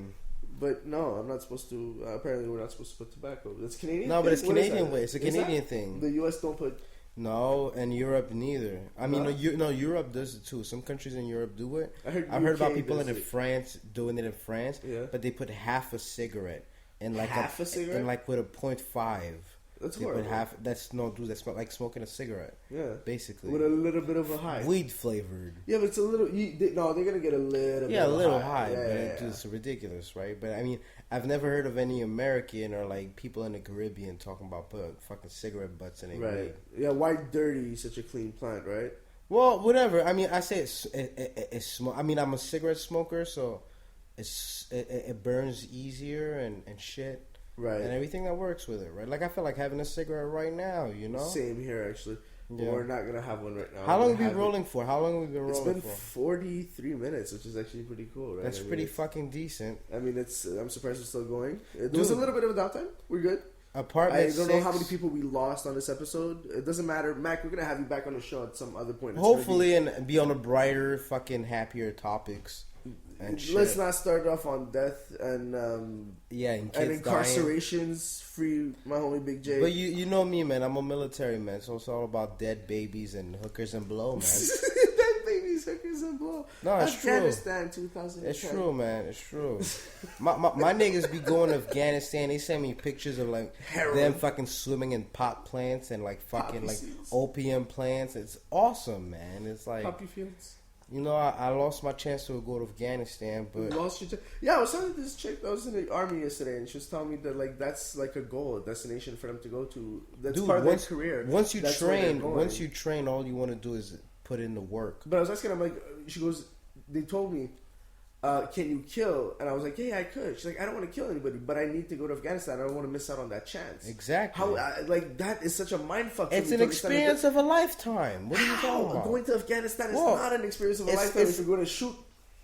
But no, I'm not supposed to. Apparently, we're not supposed to put tobacco. That's Canadian. No, but thing? it's What is Canadian that? way. It's a Is that? Canadian thing. The U.S. don't put. No, and Europe neither. I mean, No? Europe does it too. Some countries in Europe do it. I heard I've heard about UK people does in it. France doing it in France, Yeah. but they put half a cigarette in like Half a cigarette? in like with a 0.5. That's They put horrible. half. That's no, dude. That's like smoking a cigarette, Yeah. basically. With a little bit of a high. Weed flavored. Yeah, but it's a little. No, they're gonna get a little. Yeah, a bit little of high, Yeah, but yeah, it's yeah. just ridiculous, right? But I mean, I've never heard of any American or like people in the Caribbean talking about putting fucking cigarette butts in their Right. weed. Yeah. Why dirty? Such a clean plant, right? Well, whatever. I mean, I say it's I mean, I'm a cigarette smoker, so it burns easier and shit. Right. And everything that works with it, right? Like I feel like having a cigarette right now, you know. Same here, actually. But Yeah. we're not gonna have one right now. How long We're have you been having- rolling for? How long have we been It's rolling been for? 43 minutes, which is actually pretty cool, right? That's I mean, pretty it's- fucking decent. I mean, it's. I'm surprised it's still going. There was a Dude. little bit of a downtime. We're good. Apartment I don't know how 6. many people we lost on this episode. It doesn't matter, Mac. We're gonna have you back on the show at some other point. It's gonna Hopefully, and be on a brighter, fucking happier topics and be- shit. let's not start off on death and Yeah, and kids and dying. incarcerations. Free my homie Big J. But you know me, man. I'm a military man, so it's all about dead babies and hookers and blow, man. That baby's hookers and blow. No, it's true. Afghanistan 2010. It's true, man. It's true. my niggas be going to Afghanistan. They send me pictures of like Heroin. them fucking swimming in pot plants and like fucking Poppy like seeds. opium plants. It's awesome, man. It's like Poppy fields. you know I lost my chance to go to Afghanistan, You but lost your yeah, I was talking to this chick that was in the army yesterday, and she was telling me that like that's like a goal, a destination for them to go to. That's dude, part of once their career. once you That's where they're train, going. once you train, all you want to do is put in the work. But I was asking, I'm like, she goes, they told me can you kill? And I was like, yeah, I could. She's like, I don't want to kill anybody, but I need to go to Afghanistan. I don't want to miss out on that chance. Exactly. How like that is such a mindfuck. It's an experience of a lifetime. What are you talking about? Going to Afghanistan is not an experience of a lifetime. If you're going to shoot,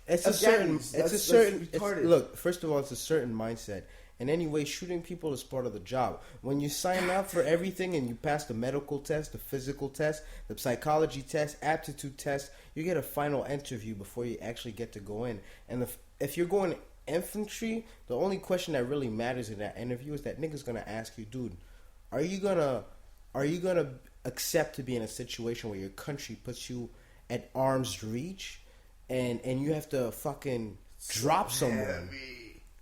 it's a certain. Look, first of all, it's a certain mindset. And anyway, shooting people is part of the job. When you sign up for everything and you pass the medical test, the physical test, the psychology test, aptitude test, you get a final interview before you actually get to go in. And if you're going infantry, the only question that really matters in that interview is that nigga's gonna ask you, dude, are you gonna accept to be in a situation where your country puts you at arm's reach, and you have to fucking drop someone?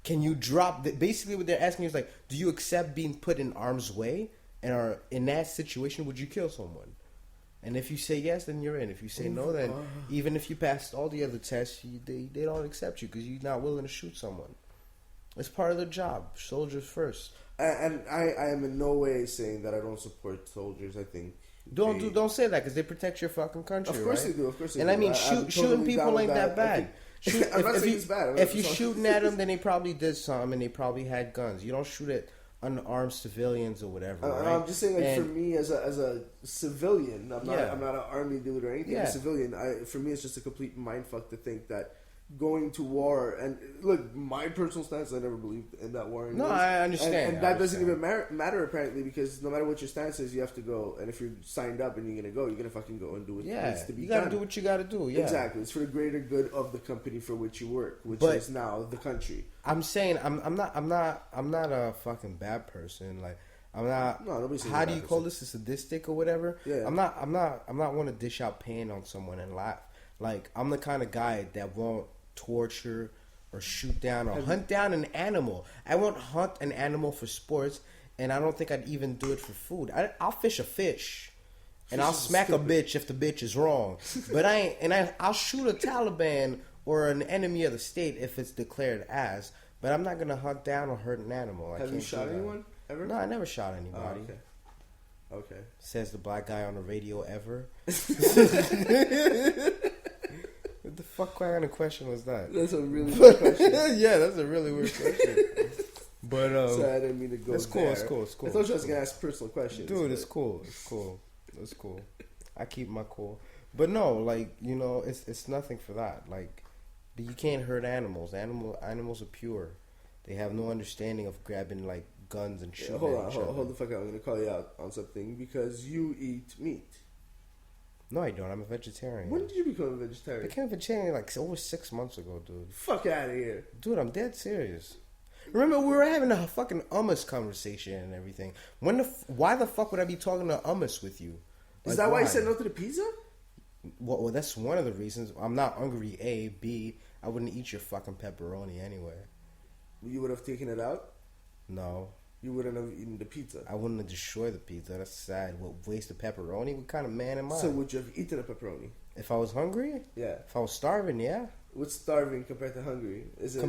Can you drop? Basically, what they're asking you is like, do you accept being put in harm's way? And are in that situation, would you kill someone? And if you say yes, then you're in. If you say no, then even if you passed all the other tests, they don't accept you because you're not willing to shoot someone. It's part of the job. Soldiers first. And I am in no way saying that I don't support soldiers. I think don't say that because they protect your fucking country. Of course right? they do. Of course they do. And I mean, shooting people ain't that bad. I'm not saying it's bad. If you're shooting at them, then they probably did something and they probably had guns. You don't shoot at unarmed civilians or whatever. Right? I'm just saying, like, for me as a civilian, I'm not an army dude or anything. I'm a civilian. For me, it's just a complete mindfuck to think that going to war, and look, my personal stance, I never believed in that war. No, I understand. And that doesn't even matter apparently, because no matter what your stance is, you have to go. And if you're signed up and you're gonna go, you're gonna fucking go and do what needs to be done. You gotta do what you gotta do. Yeah, exactly. It's for the greater good of the company for which you work, which is now the country. I'm saying I'm not a fucking bad person. Like I'm not. No, nobody's saying how do you call this? A sadistic or whatever? Yeah. I'm not want to dish out pain on someone and laugh. Like I'm the kind of guy that won't torture or shoot down or hunt down an animal. I won't hunt an animal for sports, and I don't think I'd even do it for food. I'll fish a fish, and I'll smack a bitch if the bitch is wrong. But I'll shoot a Taliban or an enemy of the state if it's declared as. But I'm not gonna hunt down or hurt an animal. Have you shot anyone ever? No, I never shot anybody. Oh, okay. Says the black guy on the radio ever. What the fuck kind of question was that? That's a really weird question. Yeah, that's a really weird question. But sorry, I didn't mean to go it's cool, there. It's cool. I thought you was gonna ask personal questions. Dude, it's cool. It's cool. I keep my cool. But no, like, you know, it's nothing for that. Like, you can't hurt animals. Animals are pure. They have no understanding of grabbing like guns and shooting. Hold the fuck out. I'm gonna call you out on something because you eat meat. No, I don't. I'm a vegetarian. When did you become a vegetarian? I became a vegetarian like over 6 months ago, dude. Fuck out of here. Dude, I'm dead serious. Remember, we were having a fucking hummus conversation and everything. Why the fuck would I be talking to hummus with you? Like, is that why you said no to the pizza? Well, that's one of the reasons. I'm not hungry, A. B, I wouldn't eat your fucking pepperoni anyway. You would have taken it out? No. You wouldn't have eaten the pizza? I wouldn't have destroyed the pizza. That's sad. What, waste of pepperoni? What kind of man am I? So would you have eaten a pepperoni? If I was hungry? Yeah. If I was starving, yeah. What's starving compared to hungry? Is it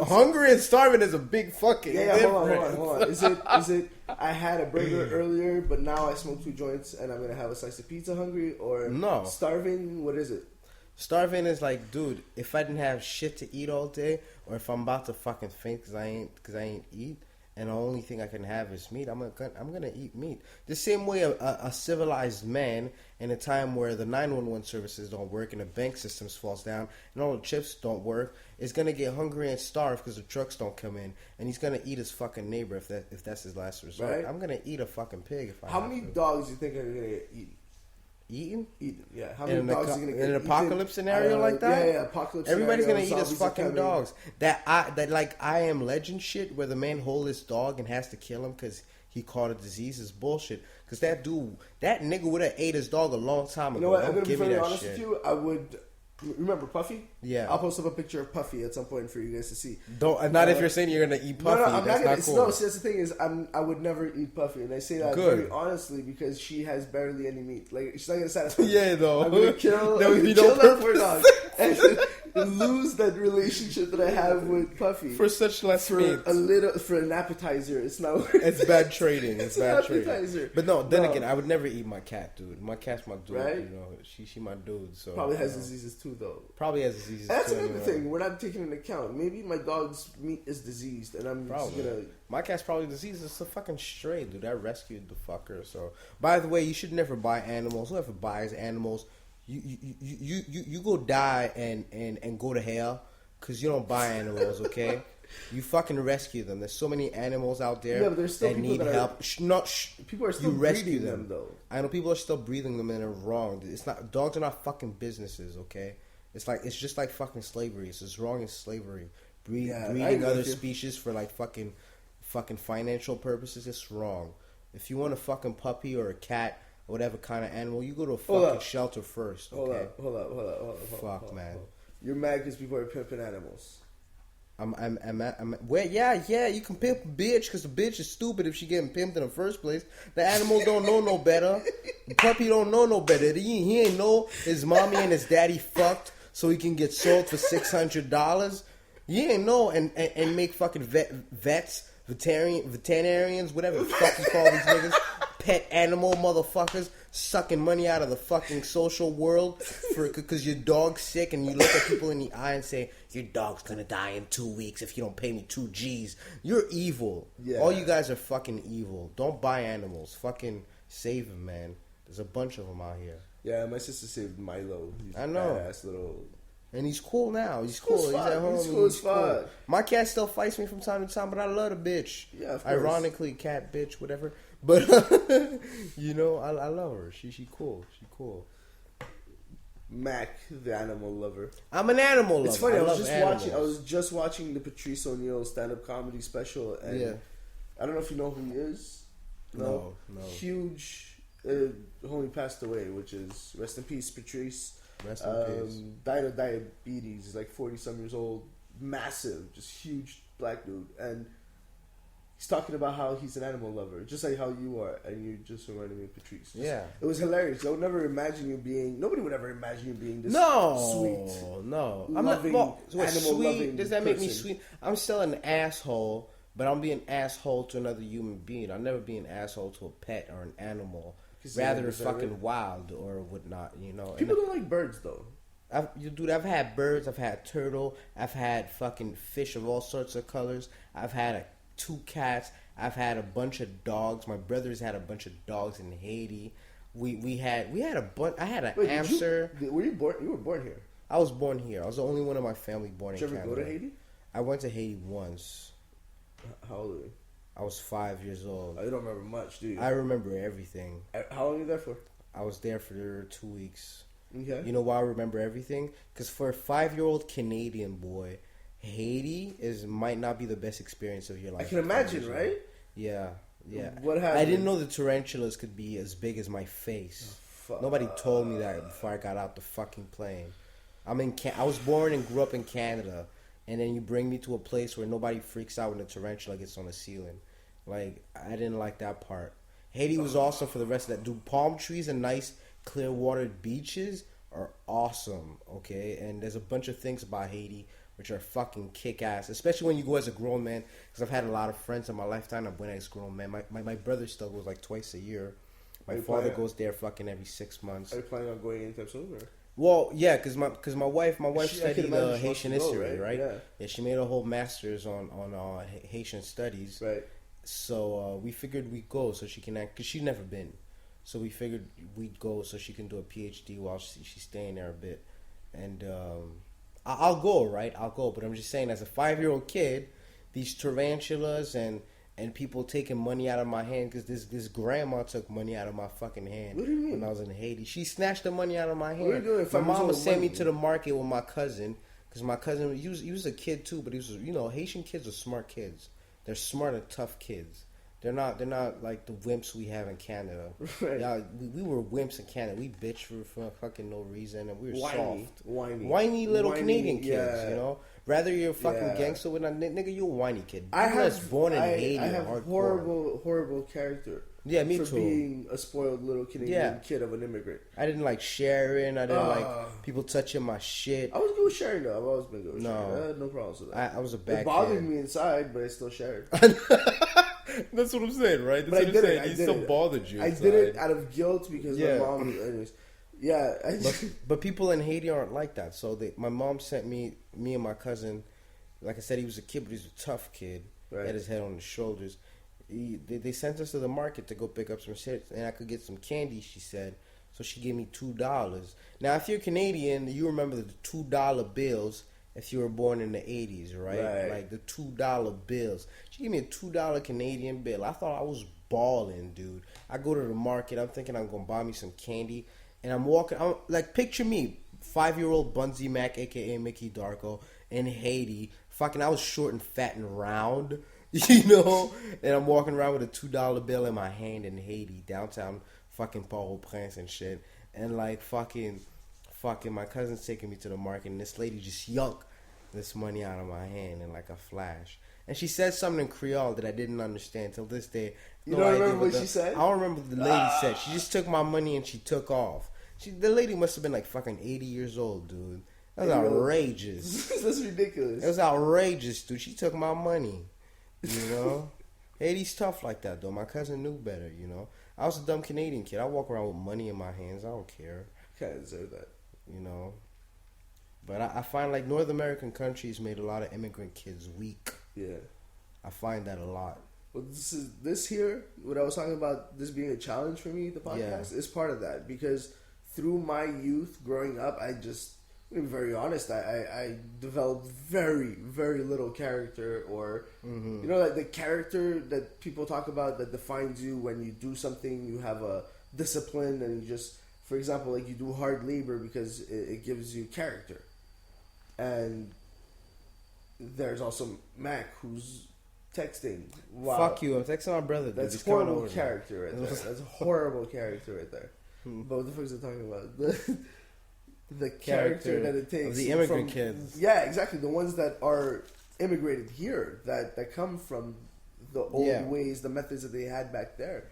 hungry and starving is a big fucking difference. Hold on. Is it I had a burger earlier, but now I smoked 2 joints and I'm gonna have a slice of pizza hungry, or no starving? What is it? Starving is like, dude, if I didn't have shit to eat all day, or if I'm about to fucking faint because I ain't eat, and the only thing I can have is meat, I'm gonna eat meat. The same way a civilized man in a time where the 911 services don't work and the bank systems falls down and all the chips don't work, is gonna get hungry and starve because the trucks don't come in, and he's gonna eat his fucking neighbor if that's his last resort. Right? I'm gonna eat a fucking pig if I. How many dogs do you think are gonna get eaten? Eaten? Yeah. How many dogs are gonna get in an apocalypse scenario like that? Yeah, apocalypse. Everybody's gonna eat his fucking dogs. That I Am Legend shit, where the man hold his dog and has to kill him because he caught a disease, is bullshit. Because that nigga would have ate his dog a long time ago. You know what? I'm gonna be very honest with you. I would. Remember Puffy? Yeah. I'll post up a picture of Puffy at some point for you guys to see. Not if you're saying you're gonna eat Puffy. No, I'm that's not cool. No, see, that's the thing is, I would never eat Puffy, and I say that very honestly because she has barely any meat. Like, she's not gonna satisfy. Yeah, though. I'm gonna kill that poor dog. lose that relationship that I have with Puffy For such less for meat. for an appetizer. It's not worth It's bad trading. It's bad trading. appetizer. But no, then No. again, I would never eat my cat, dude. My cat's my dude. Right? You know, she my dude. So Probably has diseases too, though. Probably has diseases. That's too, another anyway. thing we're not taking into account. Maybe my dog's meat is diseased, and I'm Probably. just gonna. My cat's probably diseased. It's a fucking stray, dude. I rescued the fucker. So, by the way, you should never buy animals. Whoever buys animals, you go die and go to hell because you don't buy animals. Okay, you fucking rescue them. There's so many animals out there Yeah, but there's still that people need that are- help. People are still you rescue breeding them. though. I know people are still breeding them and they're wrong. It's not dogs are not fucking businesses. Okay, it's just like fucking slavery. It's as wrong as slavery. Yeah, I Breeding agree other with you. species for like fucking financial purposes, it's wrong. If you want a fucking puppy or a cat or whatever kind of animal, you go to a Hold fucking up. shelter first. Hold Okay, up, hold up, hold up, hold up. Fuck, hold up, man. hold up. You're mad because people are pimping animals. well, yeah, you can pimp a bitch because the bitch is stupid if she getting pimped in the first place. The animal don't know no better. The puppy don't know no better. He ain't know his mommy and his daddy fucked so he can get sold for $600. You ain't know and make fucking veterinarians, whatever the fuck you call these niggas, pet animal motherfuckers, sucking money out of the fucking social world because your dog's sick and you look at people in the eye and say, your dog's gonna die in 2 weeks if you don't pay me 2 G's. You're evil. Yeah. All you guys are fucking evil. Don't buy animals. Fucking save them, man. There's a bunch of them out here. Yeah, my sister saved Milo. He's I know. a badass little. And he's cool now. He's cool cool. as He's fuck. at home. He's cool as fuck. My cat still fights me from time to time, but I love the bitch. Yeah, of course. Ironically, cat bitch, whatever. But you know, I love her. She cool. She cool. Mac, the animal lover. I'm an animal lover. It's funny. I was love just animals. watching. I was just watching the Patrice O'Neal stand-up comedy special, and Yeah. I don't know if you know who he is. No. Huge. Homie passed away, which is rest in peace, Patrice. Rest in peace. Died of diabetes. He's like 40-some years old. Massive, just huge black dude, and he's talking about how he's an animal lover, just like how you are, and you just reminded me of Patrice. Yeah. It was hilarious. I would never imagine you being. Nobody would ever imagine you being this sweet. No. loving, animal loving Does that make me person. sweet? I'm still an asshole, but I'm being an asshole to another human being. I'll never be an asshole to a pet or an animal. 'Cause they Rather don't deserve fucking it. wild or whatnot, you know. And People don't like birds though. I've had birds, I've had turtle, I've had fucking fish of all sorts of colors. I've had 2 cats. I've had a bunch of dogs. My brothers had a bunch of dogs in Haiti. We had a bunch. I had an Wait, hamster. were you born? You were born here. I was born here. I was the only one in my family born Did you in ever Canada. go to Haiti? I went to Haiti once. How old were you? I was 5 years old. Oh, you don't remember much, do you? I remember everything. How long were you there for? I was there for 2 weeks. Okay. You know why I remember everything? Because for a 5-year-old Canadian boy, Haiti might not be the best experience of your life. I can imagine, right? Yeah. What happened? I didn't know the tarantulas could be as big as my face. Fuck. Nobody told me that before I got out the fucking plane. I was born and grew up in Canada, and then you bring me to a place where nobody freaks out when the tarantula gets on the ceiling. Like, I didn't like that part. Haiti was awesome for the rest of that. Dude, palm trees and nice clear watered beaches are awesome, okay? And there's a bunch of things about Haiti which are fucking kick-ass, especially when you go as a grown man, because I've had a lot of friends in my lifetime. I've went as a grown man. My brother still goes like twice a year. My father goes there fucking every 6 months. Are you planning on going anytime soon? Or? Well, yeah, because my wife I studied can imagine she Haitian wants to go, history, right? right? Yeah. She made a whole master's on Haitian studies. Right. So we figured we'd go so she can because she'd never been. So we figured we'd go so she can do a PhD while she's staying there a bit. And I'll go, right? I'll go. But I'm just saying, as a 5-year-old kid, these tarantulas and people taking money out of my hand, because this grandma took money out of my fucking hand What do you mean? when I was in Haiti. She snatched the money out of my hand. What are you doing at My 5 years mama old sent me money? to the market with my cousin, because my cousin, he was a kid too, but he was, Haitian kids are smart kids. They're smart and tough kids. They're not like the wimps we have in Canada. Right. Yeah, we were wimps in Canada. We bitch for fucking no reason, and we were Whiny. soft. Whiny Little Whiny, Canadian kids, yeah. you know? Rather you're a fucking Yeah. gangster with a nigga, you're a whiny kid. I People that's have born in I Haiti are have hardcore. horrible character. Yeah, me for too. being a spoiled little Canadian kid of an immigrant. I didn't like sharing. I didn't like people touching my shit. I was good with sharing though. I've always been good with sharing. No. I had no problems with that. I was a bad It bothered kid. me inside, but I still shared. That's what I'm saying, right? That's But I what did I'm it. saying. I It did still it. bothered you. I did it out of guilt because Yeah. my mom. Anyways, yeah. But people in Haiti aren't like that. So my mom sent me and my cousin. Like I said, he was a kid, but he was a tough kid. Right. He had his head on his shoulders. They sent us to the market to go pick up some shit, and I could get some candy, she said. So she gave me $2. Now, if you're Canadian, you remember the $2 bills if you were born in the 80s, right? Like the $2 bills. She gave me a $2 Canadian bill. I thought I was balling, dude. I go to the market. I'm thinking I'm going to buy me some candy. And I'm walking. Like, picture me, 5-year-old Bunzy Mac, a.k.a. Mickey Darko, in Haiti. Fucking, I was short and fat and round, you know? And I'm walking around with a $2 bill in my hand in Haiti, downtown fucking Port-au-Prince and shit. And, like, fucking, my cousin's taking me to the market, and this lady just yanked this money out of my hand in, like, a flash. And she said something in Creole that I didn't understand till this day. You don't remember what she said? I don't remember what the lady said. She just took my money and she took off. The lady must have been like fucking 80 years old, dude. That was outrageous. That's ridiculous. It was outrageous, dude. She took my money, you know? Haiti's tough like that, though. My cousin knew better, you know? I was a dumb Canadian kid. I walk around with money in my hands. I don't care. Kind of deserve that. You know? But I find like North American countries made a lot of immigrant kids weak. Yeah. I find that a lot. Well, this here, what I was talking about, this being a challenge for me, the podcast, is part of that. Because through my youth, growing up, I'm gonna be very honest, I developed very, very little character, or, you know, like the character that people talk about that defines you when you do something, you have a discipline, and you just, for example, like you do hard labor because it gives you character. And there's also Mac, who's texting. Wow. Fuck you! I'm texting my brother. Dude. That's He's coming horrible over character right there. That's a horrible character right there. But what the fuck is it talking about? The character that it takes. Of the immigrant kids. Yeah, exactly. The ones that are immigrated here, that come from the old ways, the methods that they had back there.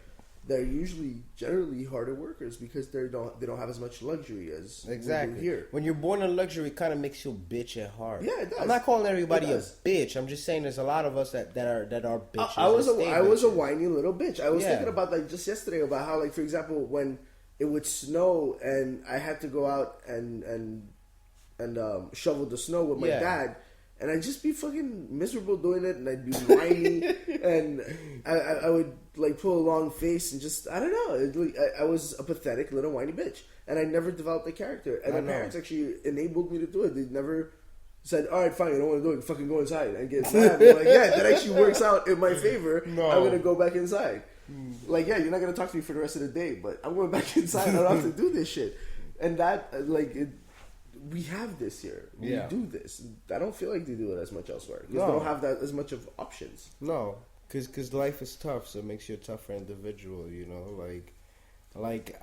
They're usually generally harder workers because they don't have as much luxury as we do here. When you're born in luxury, it kind of makes you a bitch at heart. Yeah, it does. I'm not calling everybody a bitch. I'm just saying there's a lot of us that are bitches. I was a whiny little bitch. I was Yeah. thinking about like just yesterday about how, like, for example, when it would snow and I had to go out and shovel the snow with my dad. And I'd just be fucking miserable doing it, and I'd be whiny, and I would like pull a long face and just, I don't know. I was a pathetic little whiny bitch, and I never developed a character. And my parents actually enabled me to do it. They never said, "All right, fine, I don't want to do it. Fucking go inside and get mad." They're like, yeah, that actually works out in my favor. No. I'm gonna go back inside. Like, yeah, you're not gonna talk to me for the rest of the day, but I'm going back inside. I don't have to do this shit. And that, like, we have this here. We do this. I don't feel like they do it as much elsewhere because they don't have that as much of options. No, because life is tough, so it makes you a tougher individual. You know, like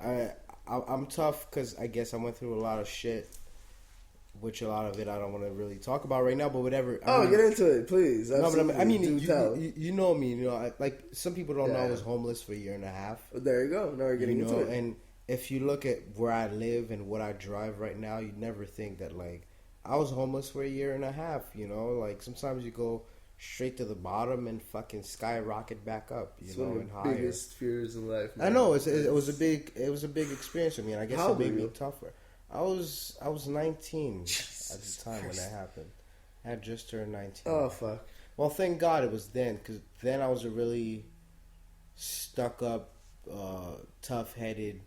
I'm tough because I guess I went through a lot of shit, which a lot of it I don't want to really talk about right now. But whatever. Get into it, please. No, but I mean, tell. you know me. You know, like some people don't know I was homeless for a year and a half. There you go. Now we're getting into it. And if you look at where I live and what I drive right now, you'd never think that, like, I was homeless for a year and a half, you know? Like, sometimes you go straight to the bottom and fucking skyrocket back up, you know, and higher. Biggest fears in life, man. I know, it was a big experience for me, and I guess How it made old were me you? tougher. I was 19 at the time when that happened. I had just turned 19. Oh, fuck. Well, thank God it was then, because then I was a really stuck-up, tough-headed,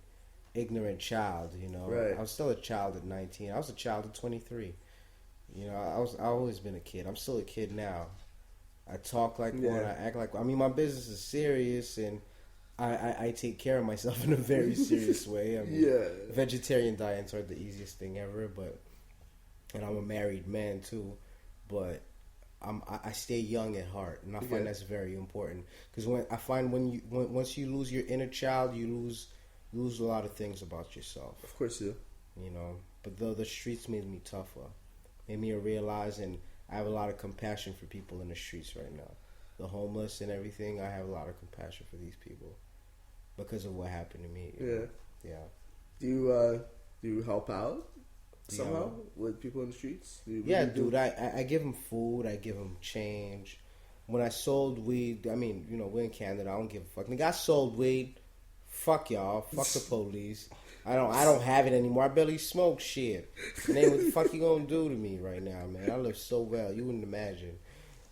ignorant child, you know. Right. I was still a child at 19. I was a child at 23. You know, I've always been a kid. I'm still a kid now. I talk like one. I act like one. I mean, my business is serious, and I take care of myself in a very serious way. I mean, vegetarian diets aren't the easiest thing ever, and I'm a married man too, but I stay young at heart, and I find that's very important because once you lose your inner child, you lose a lot of things about yourself. Of course you. You know, but though the streets made me tougher, made me realize, and I have a lot of compassion for people in the streets right now. The homeless and everything, I have a lot of compassion for these people. because of what happened to me. Yeah. Do you help out somehow Yeah. with people in the streets? Yeah, dude. I give them food. I give them change. When I sold weed, I mean, we're in Canada. I don't give a fuck. Nigga, I sold weed. Fuck y'all. Fuck the police. I don't have it anymore. I barely smoke shit. And then what the fuck you gonna do to me right now, man? I live so well. You wouldn't imagine.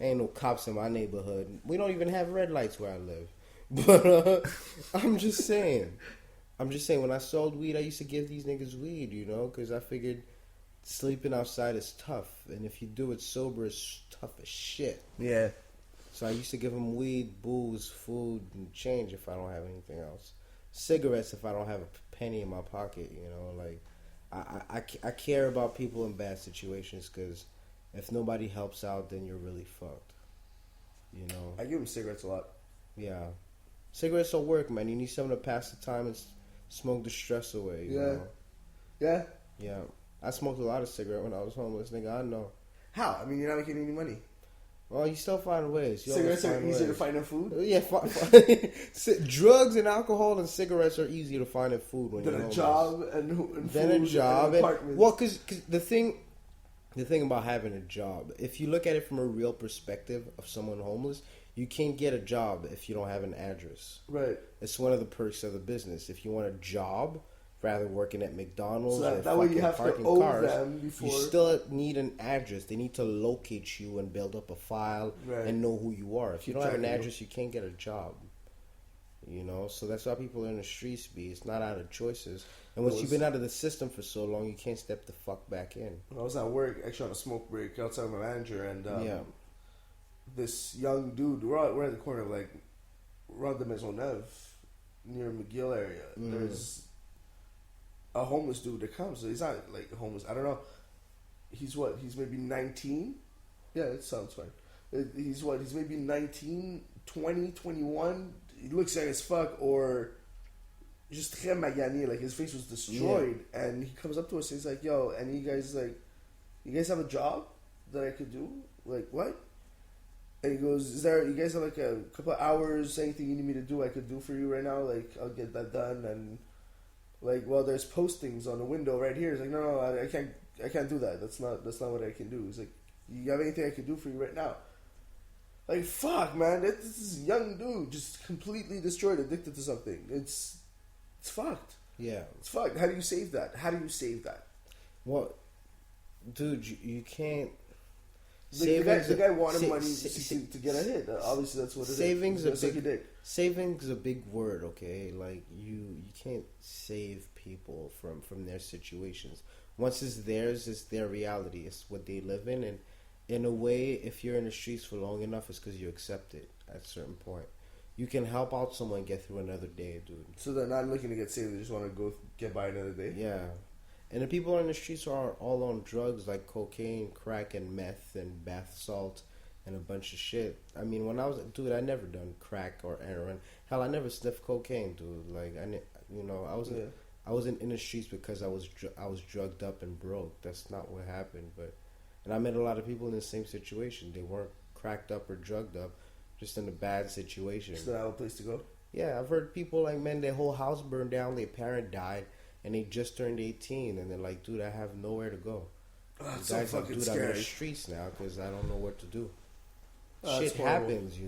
Ain't no cops in my neighborhood. We don't even have red lights where I live. But I'm just saying. When I sold weed, I used to give these niggas weed, because I figured sleeping outside is tough. And if you do it sober, it's tough as shit. Yeah. So I used to give them weed, booze, food, and change if I don't have anything else. Cigarettes if I don't have a penny in my pocket, I care about people in bad situations because if nobody helps out, then you're really fucked. I give them cigarettes a lot. Yeah. Cigarettes don't work, man. You need something to pass the time and smoke the stress away, you know? Yeah? Yeah. I smoked a lot of cigarette when I was homeless, nigga. I know. How? I mean, you're not making any money. Well, you still find ways. Cigarettes are easier to find in food? Yeah. Drugs and alcohol and cigarettes are easier to find in food when you're homeless. A job and then food a job. And well, because the thing about having a job, if you look at it from a real perspective of someone homeless, you can't get a job if you don't have an address. Right. It's one of the perks of the business. If you want a job, rather than working at McDonald's so or that way you have parking to owe cars, them before. You still need an address. They need to locate you and build up a file and know who you are. If you don't have an address, you can't get a job. So that's why people are in the streets. It's not out of choices. And once you've been out of the system for so long, you can't step the fuck back in. I was at work, actually on a smoke break outside with my manager, and this young dude, we're at the corner of Rue de Maisonneuve, near McGill area. There's a homeless dude that comes. So he's not homeless. I don't know. He's maybe 19. Yeah, it sounds fine. He's maybe 19, 20, 21. He looks young as fuck, or just très magané, like his face was destroyed. Yeah. And he comes up to us and he's like, yo, and you guys have a job that I could do? Like, what? And he goes, you guys have a couple of hours, anything you need me to do I could do for you right now? Like, I'll get that done. And there's postings on the window right here. He's like, no, I can't do that. That's not what I can do. He's like, you have anything I can do for you right now? Like, fuck, man, this is a young dude just completely destroyed, addicted to something. It's fucked. Yeah. It's fucked. How do you save that? Well, dude, you can't. The guy wanted money to get ahead. Obviously, that's what it is. Saving's a big word, okay? Like you can't save people from their situations. Once it's theirs, it's their reality. It's what they live in, and in a way, if you're in the streets for long enough, it's because you accept it at a certain point. You can help out someone get through another day, dude. So they're not looking to get saved; they just want to go get by another day. Yeah. And the people in the streets are all on drugs like cocaine, crack, and meth, and bath salt, and a bunch of shit. I mean, when I was I never done crack or heroin. Hell, I never sniffed cocaine, dude. Like, I wasn't in the streets because I was drugged up and broke. That's not what happened. And I met a lot of people in the same situation. They weren't cracked up or drugged up, just in a bad situation. So they have a place to go. Yeah, I've heard people their whole house burned down, their parent died. And they just turned 18, and they're like, dude, I have nowhere to go. That's guys so fucking dude, scary. I'm in the streets now because I don't know what to do. Shit happens,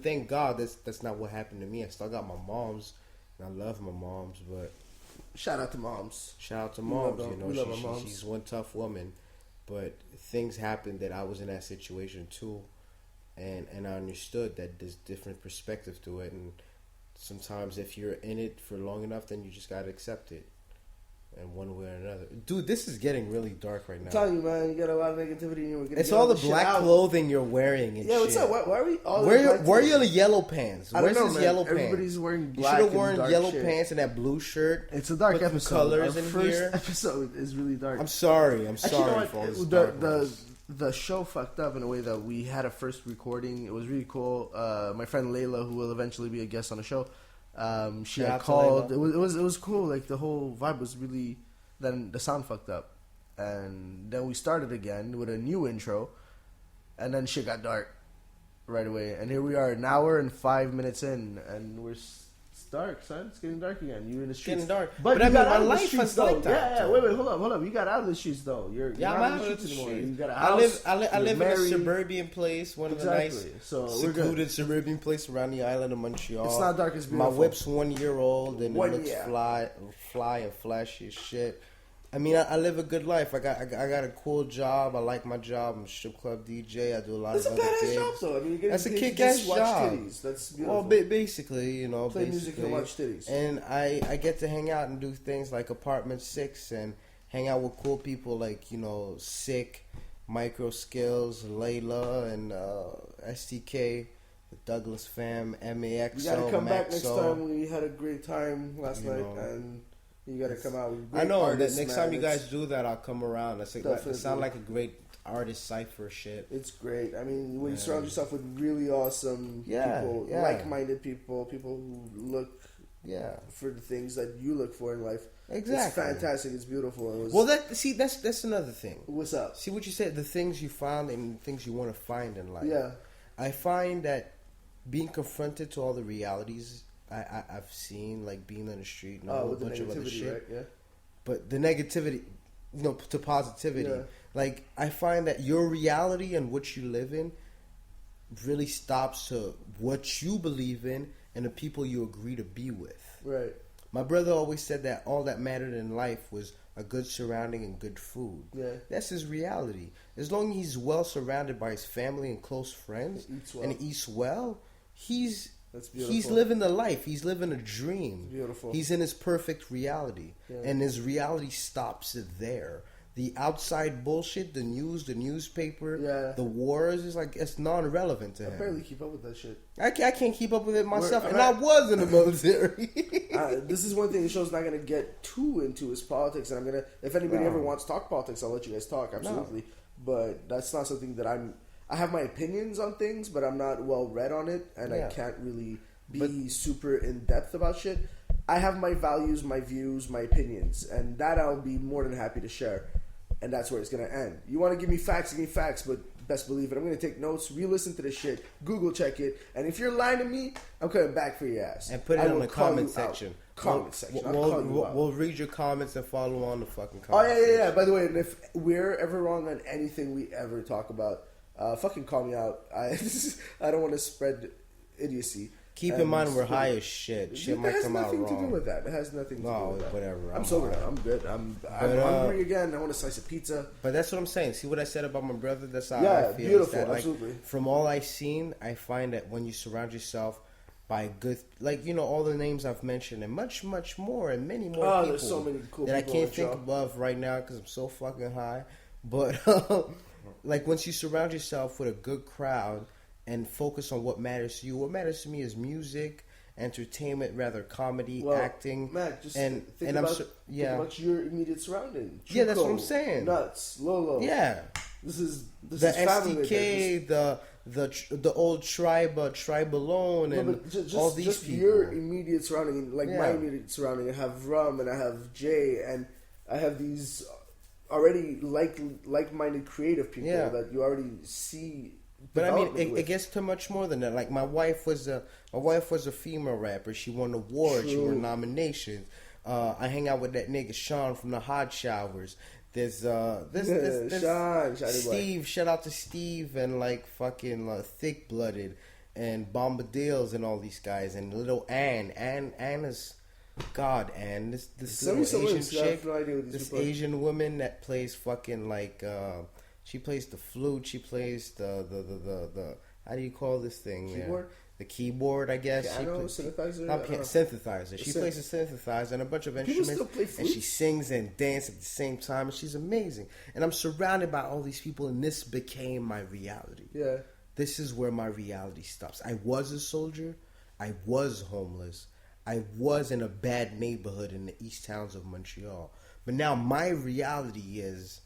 thank God that's not what happened to me. I still got my moms, and I love my moms, but... Shout out to moms. We love moms. She's one tough woman, but things happened that I was in that situation too, and I understood that there's different perspective to it, and sometimes if you're in it for long enough, then you just gotta accept it. And one way or another. Dude, this is getting really dark right now. I'm telling you, man, you got a lot of negativity in you. It's all the black clothing you're wearing and shit. What's up? Why are we all Where are your yellow pants? Where's his yellow pants? Everybody's wearing black. You should have worn yellow shit. pants and that blue shirt. It's a dark episode. Colors Our in first here. episode is really dark. I'm sorry for all this darkness. The show fucked up in a way that we had a first recording. It was really cool. My friend Layla, who will eventually be a guest on the show, she had called. It was cool. Like the whole vibe was really. Then the sound fucked up, and then we started again with a new intro, and then shit got dark right away. And here we are, an hour and 5 minutes in, and we're dark, son. It's getting dark again. You're in the streets. Getting dark. But I you mean, got my out of the life streets, is though. like that. Yeah, yeah. Wait, hold up. You got out of the streets, though. You're Yeah, not I'm in out the of the streets anymore. street. You got a I house. live in a married. suburban place, one of the nice, So we're good. secluded suburban place around the island of Montreal. It's not dark, it's My beautiful. whip's 1 year old and it looks Yeah. fly and flashy as shit. I mean, I live a good life. I got a cool job. I like my job. I'm a strip club DJ. I do a lot That's a of other badass things. job, though. I mean, you're getting That's a paid to kick-ass just watch job. titties. That's beautiful. Well, basically, you know, Play music and watch titties. And I get to hang out and do things like Apartment 6 and hang out with cool people like, you know, Sick, Micro Skills, Layla, and STK, the Douglas Fam, MAXO, You gotta come back next Maxo. time. We had a great time last You night, know. and you gotta come out. With I great know. artists, Next man. time you guys do that, I'll come around. It Definitely. sound like a great artist cipher shit. It's great. I mean, when you surround yourself with really awesome people, Yeah. like-minded people who look Yeah, for the things that you look for in life. exactly. It's fantastic. It's beautiful. It was, Well, that's another thing. what's up? See what you said. The things you found and the things you want to find in life. Yeah. I find that being confronted to all the realities I've seen, like being on the street and a whole With the bunch of other negativity, shit. right? Yeah. But the negativity, you know, to positivity. Yeah. Like I find that your reality and what you live in really stops to what you believe in and the people you agree to be with. Right. My brother always said that all that mattered in life was a good surrounding and good food. Yeah. That's his reality. As long as he's well surrounded by his family and close friends Eats well. and eats well, he's That's beautiful. he's living the life. He's living a dream. It's beautiful. He's in his perfect reality. Yeah. And his reality stops there. The outside bullshit, the news, the newspaper, Yeah. the wars, is like it's non-relevant to I him. barely keep up with that shit. I can't keep up with it myself, We're- and I was in the military. This is one thing the show's not going to get too into is politics, and I'm going to, if anybody No. ever wants to talk politics, I'll let you guys talk, absolutely. But that's not something that I have my opinions on things, but I'm not well read on it, and Yeah. I can't really be super in depth about shit. I have my values, my views, my opinions, and that I'll be more than happy to share. And that's where it's going to end. You want to give me facts, but best believe it. I'm going to take notes, re-listen to this shit, Google check it, and if you're lying to me, I'm coming back for your ass. And put it I in will the call comment you out. section. Comment section. I'll call you out. We'll read your comments and follow on the fucking Oh, comments. yeah. By the way, and if we're ever wrong on anything we ever talk about, fucking call me out. I don't want to spread idiocy. Keep in mind we're high as shit. Shit might come out It has nothing to do wrong. with that. It has nothing to do No, with that. whatever. I'm sober now. I'm good. I'm hungry again. I want a slice of pizza. But that's what I'm saying. See what I said about my brother? That's how Yeah, I feel. beautiful, Is that, like, absolutely. From all I've seen, I find that when you surround yourself by good, like, you know, all the names I've mentioned and much, much more and many more people There's so many cool that I people can't on think the show. of right now because I'm so fucking high. But, like, once you surround yourself with a good crowd and focus on what matters to you, what matters to me is music, entertainment, rather comedy, acting, Matt, just and think I'm about, so, think about your immediate surrounding. Yeah, that's what Chuco, I'm saying. Nuts, Lolo. yeah. This is The family right SDK, the old Tribalone, there. and Just all these just people. your immediate surrounding, like my Yeah. immediate surrounding. I have Rum and I have Jay and I have these already like-minded creative people Yeah. that you already see. But I mean, development it with. gets to much more than that. Like my wife was a female rapper. She won awards. She True. won nominations. I hang out with that nigga Sean from the Hot Showers. There's Sean, Shiny boy. Steve. Shout out to Steve and like fucking Thick Blooded and Bombadils and all these guys and little Ann. Ann is God. Ann, this Send me little some Asian links, 'cause I have chick. no idea what these This people are. Asian woman that plays fucking like she plays the flute, she plays the how do you call this thing? Keyboard? The keyboard, I guess. Piano, she synthesizer? not I piano, don't know. synthesizer. She Synth. plays a synthesizer and a bunch of People instruments, still play and flute? she sings and dances at the same time, and she's amazing. And I'm surrounded by all these people, and this became my reality. Yeah. This is where my reality stops. I was a soldier. I was homeless. I was in a bad neighborhood in the east towns of Montreal. But now my reality is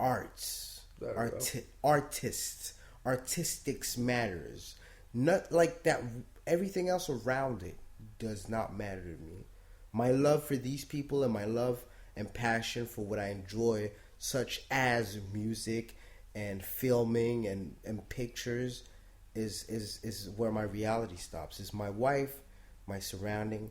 arts, There we go. artists, artistics matters. Not like that. Everything else around it does not matter to me. My love for these people and my love and passion for what I enjoy, such as music and filming and pictures, is where my reality stops. Is my wife, my surrounding,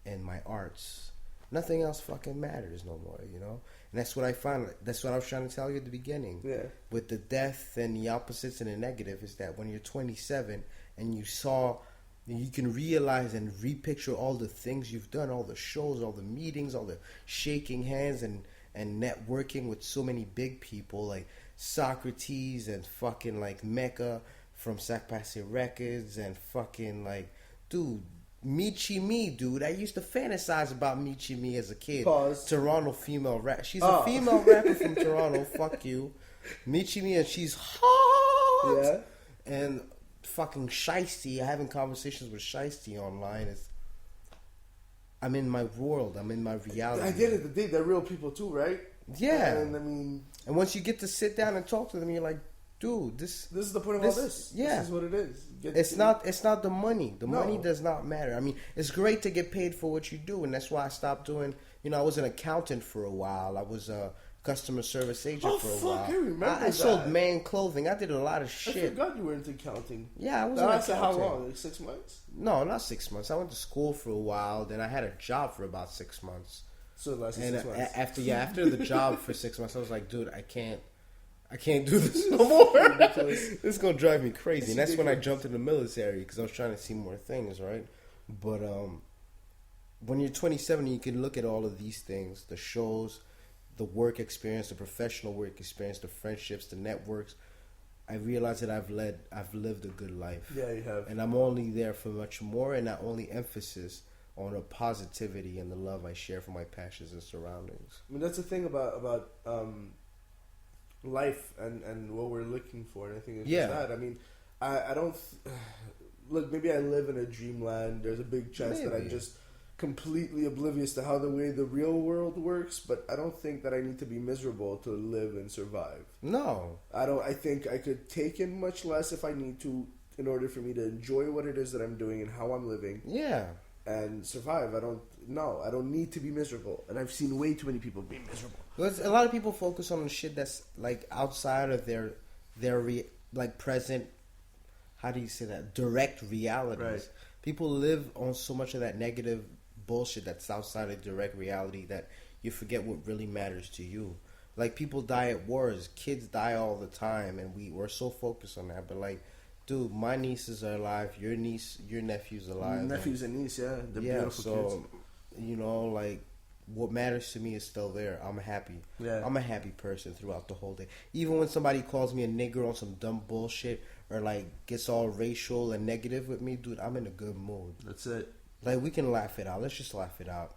and my arts. Nothing else fucking matters no more, you know? And that's what I find. That's what I was trying to tell you at the beginning. Yeah. With the death and the opposites and the negative is that when you're 27 and you can realize and repicture all the things you've done, all the shows, all the meetings, all the shaking hands and networking with so many big people like Socrates and fucking like Mecca from Sakpase Records and fucking like, dude, Michi Me, dude. I used to fantasize about Michi Me as a kid. Pause. Toronto female rap. She's a female rapper from Toronto. Fuck you. Michi Me, and she's hot. Yeah. And fucking Shiesty. Having conversations with Shiesty online is. I'm in my world. I'm in my reality. I get it. They're real people too, right? Yeah. And I mean, and once you get to sit down and talk to them, you're like, dude, this is the point of all this. Yeah. This is what it is. It's not the money. The money does not matter. I mean, it's great to get paid for what you do, and that's why I stopped doing. You know, I was an accountant for a while. I was a customer service agent for a while. I remember I sold man clothing. I did a lot of shit. I forgot you were into accounting. Yeah, I was. Lasted how long? Like 6 months? No, not 6 months. I went to school for a while. Then I had a job for about 6 months. So it lasted 6 months. After the job for 6 months, I was like, dude, I can't do this no more. This is gonna drive me crazy. And that's when I jumped in the military because I was trying to see more things, right? But when you're 27, you can look at all of these things: the shows, the work experience, the professional work experience, the friendships, the networks. I realize that I've lived a good life. Yeah, you have. And I'm only there for much more, and not only emphasis on the positivity and the love I share for my passions and surroundings. I mean, that's the thing about life and what we're looking for, and I think it's just that. I mean, I don't look. Maybe I live in a dreamland. There's a big chance that I'm just completely oblivious to how the way the real world works. But I don't think that I need to be miserable to live and survive. No, I don't. I think I could take in much less if I need to, in order for me to enjoy what it is that I'm doing and how I'm living. Yeah. And survive. I don't need to be miserable. And I've seen way too many people be miserable. Well, a lot of people focus on the shit that's like outside of their like present. How do you say that? Direct realities. Right. People live on so much of that negative bullshit that's outside of direct reality that you forget what really matters to you. Like people die at wars, kids die all the time, and we're so focused on that. But like, dude, my nieces are alive. Your nephew's alive. Nephews and niece, yeah, they're beautiful kids. You know, like what matters to me is still there. I'm happy. Yeah. I'm a happy person throughout the whole day. Even when somebody calls me a nigger on some dumb bullshit or like gets all racial and negative with me, dude, I'm in a good mood. That's it. Like we can laugh it out. Let's just laugh it out.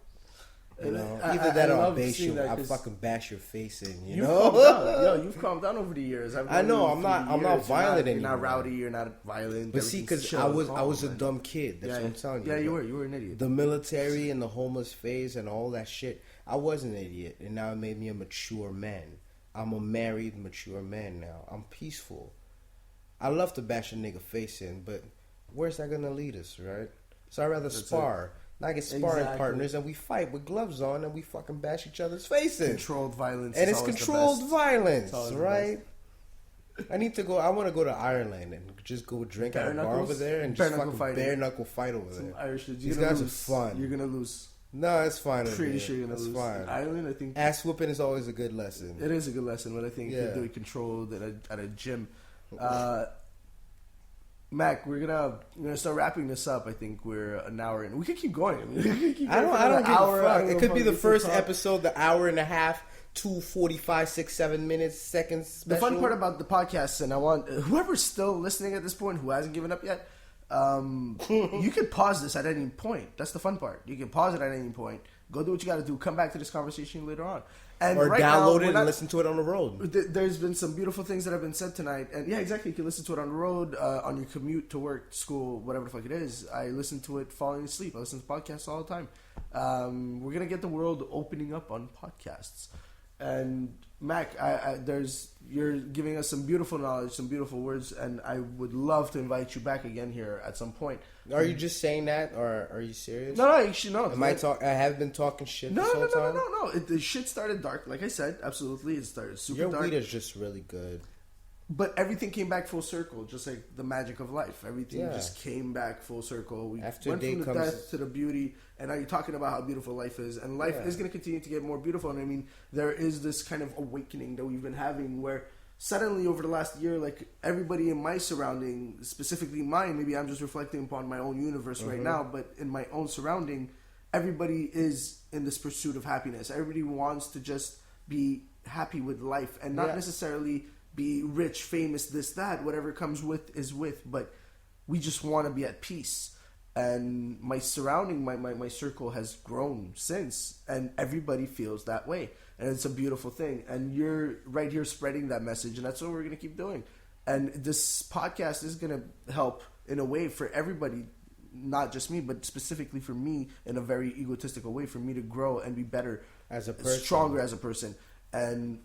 You know, either that or I'll bash you. I'll fucking bash your face in. You know, you've calmed down over the years. I know. I'm not violent anymore. You're not rowdy. You're not violent. But see, because I was a dumb kid. That's what I'm telling you. Yeah, you were an idiot. The military and the homeless phase and all that shit. I was an idiot, and now it made me a mature man. I'm a married, mature man now. I'm peaceful. I love to bash a nigga face in, but where's that gonna lead us, right? So I'd rather spar. I get sparring partners and we fight with gloves on and we fucking bash each other's faces. Controlled violence. And it's controlled violence, right? I want to go to Ireland and just go drink at a bar over there and just fucking bare knuckle fight over there. Irish dudes. These guys are fun. You're gonna lose. No, it's fine. Pretty sure you're gonna lose. Fine. Ireland, I think. Ass whooping is always a good lesson. It is a good lesson, but I think if you do it controlled at a gym. Mac, we're gonna start wrapping this up. I think we're an hour in. We could keep going. I don't give a fuck. It could be the first episode, the hour and a half, 2:45, 6, 7 minutes, seconds. Special. The fun part about the podcast, and I want whoever's still listening at this point who hasn't given up yet, you can pause this at any point. That's the fun part. You can pause it at any point. Go do what you got to do. Come back to this conversation later on. And or download it and listen to it on the road. There's been some beautiful things that have been said tonight. And yeah, exactly. You can listen to it on the road, on your commute to work, school, whatever the fuck it is. I listen to it falling asleep. I listen to podcasts all the time. We're going to get the world opening up on podcasts. And Mac, you're giving us some beautiful knowledge, some beautiful words, and I would love to invite you back again here at some point. Are you just saying that, or are you serious? No, actually, no. I have been talking shit this whole time? No. The shit started dark, like I said. Absolutely, it started super dark. Your weed is just really good. But everything came back full circle, just like the magic of life. Everything just came back full circle. We After went day from the comes- death to the beauty, and now you're talking about how beautiful life is. And life is going to continue to get more beautiful. And I mean, there is this kind of awakening that we've been having where suddenly over the last year, like everybody in my surrounding, specifically mine, maybe I'm just reflecting upon my own universe right now, but in my own surrounding, everybody is in this pursuit of happiness. Everybody wants to just be happy with life and not necessarily be rich, famous, this, that. Whatever comes with is with, but we just want to be at peace. And my surrounding, my circle has grown since, and everybody feels that way. And it's a beautiful thing. And you're right here spreading that message, and that's what we're going to keep doing. And this podcast is going to help in a way for everybody, not just me, but specifically for me in a very egotistical way, for me to grow and be better as a person, stronger as a person. And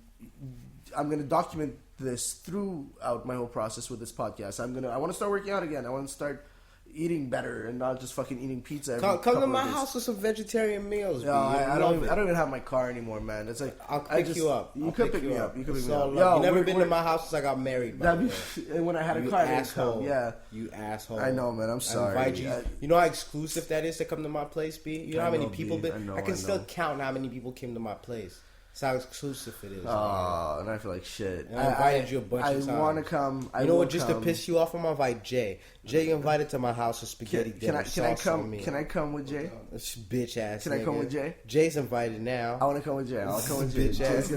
I'm going to document this throughout my whole process with this podcast. I want to start working out again. I want to start eating better and not just fucking eating pizza. Come to my house with some vegetarian meals. No, I don't even have my car anymore, man. It's like I'll pick you up. You could pick me up. You could pick me up. You never been to my house since I got married. And when I had a car, I didn't come. Yeah, you asshole. I know, man. I'm sorry. I invite you. You know how exclusive that is to come to my place, B? You know how many people? I can still count how many people came to my place. That's how exclusive it is. Oh, and I feel like shit. And I invited you a bunch of times. I want to come. You know what? Just to piss you off, I'm gonna invite Jay. Jay invited to my house for spaghetti dinner. Can I come? Can I come with Jay? This bitch ass. Can I come with Jay? Jay's invited now. I want to come with Jay. I'll come with Jay. Jay's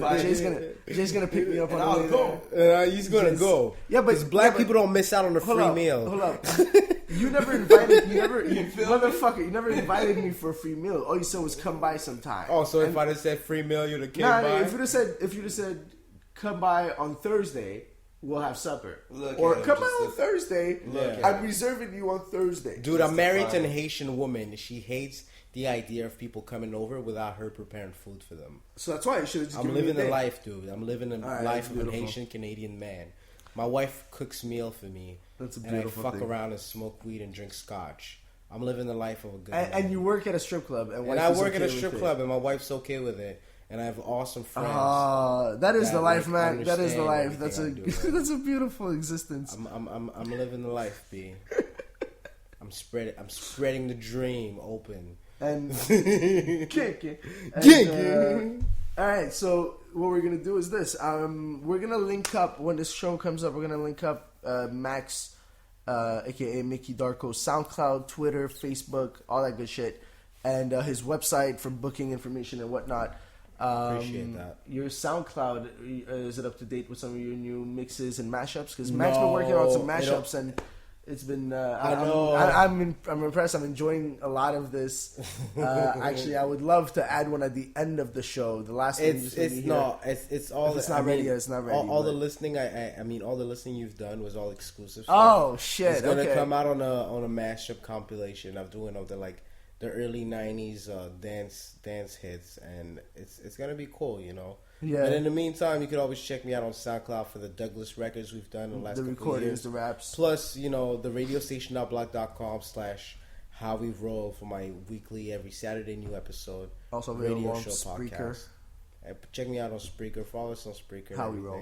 gonna pick me up on I'll go. He's gonna go. Yeah, but black people don't miss out on the free meal. Hold up. You never invited. You motherfucker. You never invited me for a free meal. All you said was come by sometime. Oh, so if I'd have said free meal, you'd have came by. If you'd have said come by on Thursday, we'll have supper. Or come by on Thursday. I'm reserving you on Thursday. Dude, I'm married to a Haitian woman. She hates the idea of people coming over without her preparing food for them. So that's why you should have just I'm living the life, dude. I'm living the life of a Haitian Canadian man. My wife cooks meal for me. That's a beautiful and I fuck around and smoke weed and drink scotch. I'm living the life of a good man. And you work at a strip club. And I work at a strip club, and my wife's okay with it. And I have awesome friends. That is the life, man. That is the life. That's a beautiful existence. I'm living the life, B. I'm spreading the dream open. And all right, so what we're gonna do is this. We're gonna link up when this show comes up. We're gonna link up Max, aka Mickey Darko, SoundCloud, Twitter, Facebook, all that good shit, and his website for booking information and whatnot. Appreciate that. Your SoundCloud, is it up to date with some of your new mixes and mashups? Because Max been working on some mashups and it's been. I'm impressed. I'm enjoying a lot of this. Actually, I would love to add one at the end of the show. The last thing it's not. It's all. If it's not ready. It's not ready. All the listening. I mean, all the listening you've done was all exclusive. Oh shit! It's gonna come out on a mashup compilation. I'm doing of the early '90s dance hits, and it's gonna be cool, you know. Yeah. And in the meantime, you could always check me out on SoundCloud for the Douglas records we've done in the last couple recordings, of years. the raps. Plus, you know, the radiostation.blog.com/howwe've for my weekly, every Saturday new episode. Also radio show Spreaker. podcast. Check me out on Spreaker. Follow us on Spreaker. How we roll.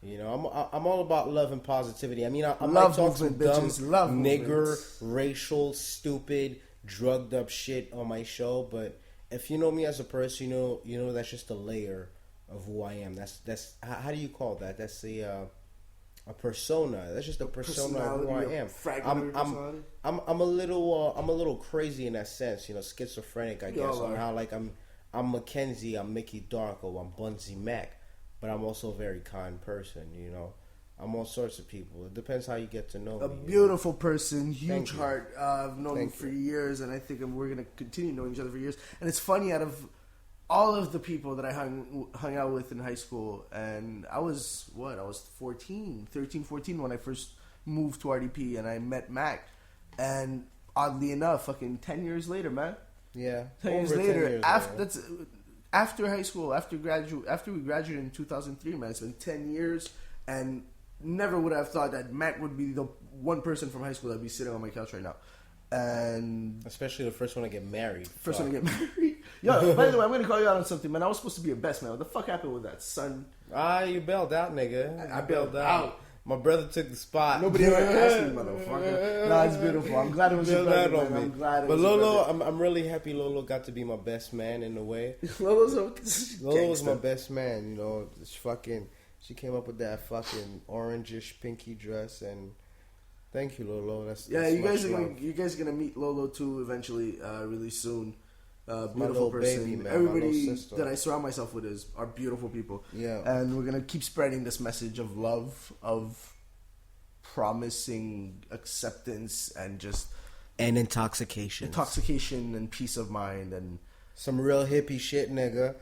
You know, I'm all about love and positivity. I mean, I love might talk some dumb, love nigger, racial, stupid, drugged up shit on my show, but if you know me as a person, you know that's just a layer of who I am. That's how do you call that? That's a persona. That's just a persona of who I am. I'm a little crazy in that sense, you know, schizophrenic, I guess. On how I'm Mackenzie, I'm Mickey Darko, I'm Bunzy Mac, but I'm also a very kind person, you know. I'm all sorts of people. It depends how you get to know me. A beautiful person, huge heart. I've known him for years, and I think we're going to continue knowing each other for years. And it's funny, out of all of the people that I hung out with in high school, and I was 13, 14 when I first moved to RDP, and I met Mac. And oddly enough, fucking 10 years later, man. Yeah. 10 years later, after high school, after we graduated in 2003, man, it's been 10 years, and never would I have thought that Mac would be the one person from high school that'd be sitting on my couch right now. And especially the first one to get married. Yo, by the way, I'm gonna call you out on something, man. I was supposed to be your best man. What the fuck happened with that, son? You bailed out, nigga. I bailed out. My brother took the spot. Nobody ever asked me, motherfucker. Nah, it's beautiful. I'm glad it was your brother, man. I'm glad it was your Lolo, brother. I'm really happy Lolo got to be my best man in a way. Lolo was my best man, you know. She came up with that fucking orangish pinky dress, and thank you, Lolo. That's you guys are gonna meet Lolo too eventually, really soon. Beautiful person. Baby, man, everybody that I surround myself with are beautiful people. Yeah, and we're gonna keep spreading this message of love, of promising acceptance, and just intoxication and peace of mind, and some real hippie shit, nigga.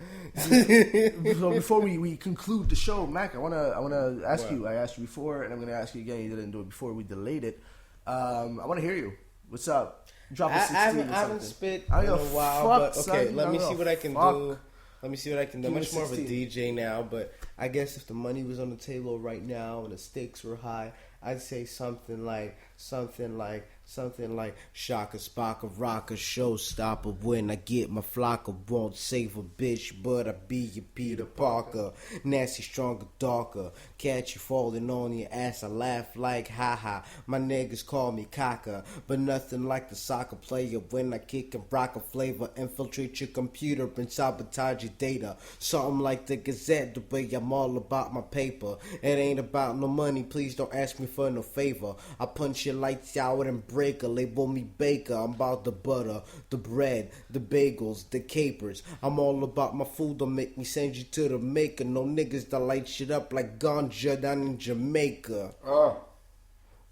So before we conclude the show, Mac, I wanna ask you. I asked you before, and I'm gonna ask you again. You didn't do it before. We delayed it. I want to hear you. What's up? Drop a 16 I haven't spit in a while, but okay, let me see what I can do. Let me see what I can do. I'm much more of a DJ now, but I guess if the money was on the table right now and the stakes were high, I'd say something like Shaka Spaka Rocker Showstopper. When I get my flocker, won't save a bitch, but I be your Peter Parker. Nasty, stronger, darker. Catch you falling on your ass, I laugh like haha. My niggas call me caca, but nothing like the soccer player. When I kick and rock a flavor, infiltrate your computer and sabotage your data. Something like the Gazette, the way I'm all about my paper. It ain't about no money, please don't ask me for no favor. I punch your lights out and break a label me baker. I'm about the butter, the bread, the bagels, the capers. I'm all about my food, don't make me send you to the maker. No niggas that light shit up like ganja down in Jamaica.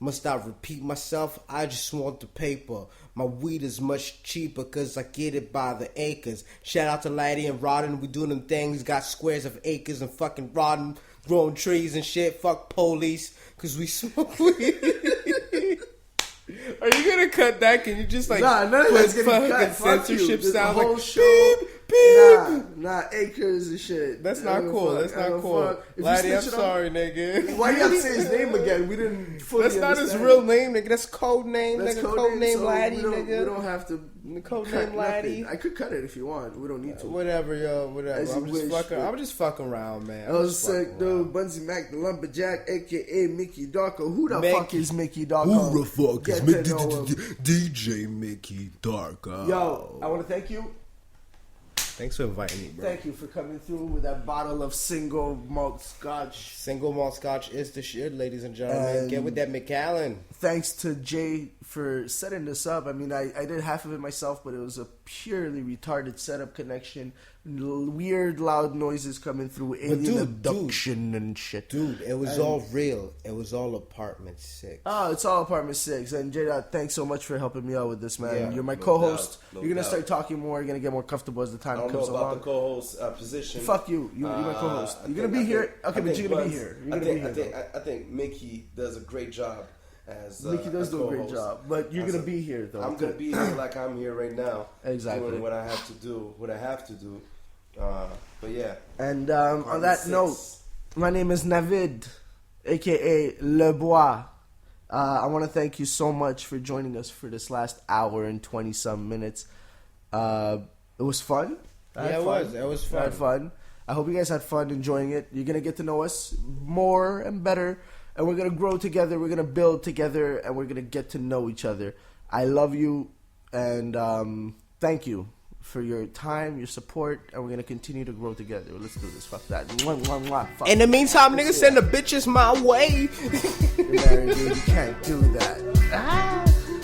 Must I repeat myself? I just want the paper. My weed is much cheaper cause I get it by the acres. Shout out to Laddie and Rodden, we doing them things. Got squares of acres and fucking Rodden, growing trees and shit. Fuck police cause we smoke weed. Are you gonna cut that? Can you just like none of that's getting cut. Censorship sound whole like show. beep beep. Nah, acres and shit. That's not cool. That's not cool. Laddie, I'm sorry, nigga. Why you have to say his name again? We didn't fully That's not his real name, nigga. That's code name, nigga. Code name so Laddie, nigga. We don't have to. Code name Laddie. I could cut it if you want. We don't need to. Whatever, yo. Whatever. I'm just fucking around, man. I was sick, dude. Bunsy Mac, the lumberjack, aka Mickey Darko. Who the fuck is Mickey Darko? Who the fuck is DJ Mickey Darko? Yo, I want to thank you. Thanks for inviting me, bro. Thank you for coming through with that bottle of single malt scotch. Single malt scotch is the shit, ladies and gentlemen. Get with that McAllen. Thanks to Jay for setting this up. I mean, I did half of it myself, but it was a purely retarded setup connection. Weird, loud noises coming through, alien abduction and shit. Dude, it was all real. It was all Apartment 6. Oh, it's all Apartment 6. And J-Dot, thanks so much for helping me out with this, man. Yeah, you're my co-host. You're going to start talking more. You're going to get more comfortable as the time comes along. I don't know about the co-host position. Fuck you. You're my co-host. You're going to be here. Okay, but you're going to be here. You're going to be here. I think Mickey does a great job. Mickey does do a great job, but you're gonna be here though. I'm gonna be here like I'm here right now, exactly doing what I have to do, But yeah. And on that note, my name is Navid, aka Le Bois. I want to thank you so much for joining us for this last hour and 20-some minutes. It was fun. It was fun. I had fun. I hope you guys had fun enjoying it. You're gonna get to know us more and better. And we're going to grow together, we're going to build together, and we're going to get to know each other. I love you, and thank you for your time, your support, and we're going to continue to grow together. Let's do this. Fuck that. Mwah, mwah, mwah. Fuck. In the meantime, niggas, send the bitches my way. You're married, dude. You can't do that.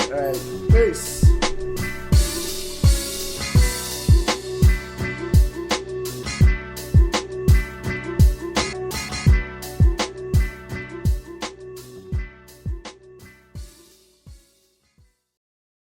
All right. Peace.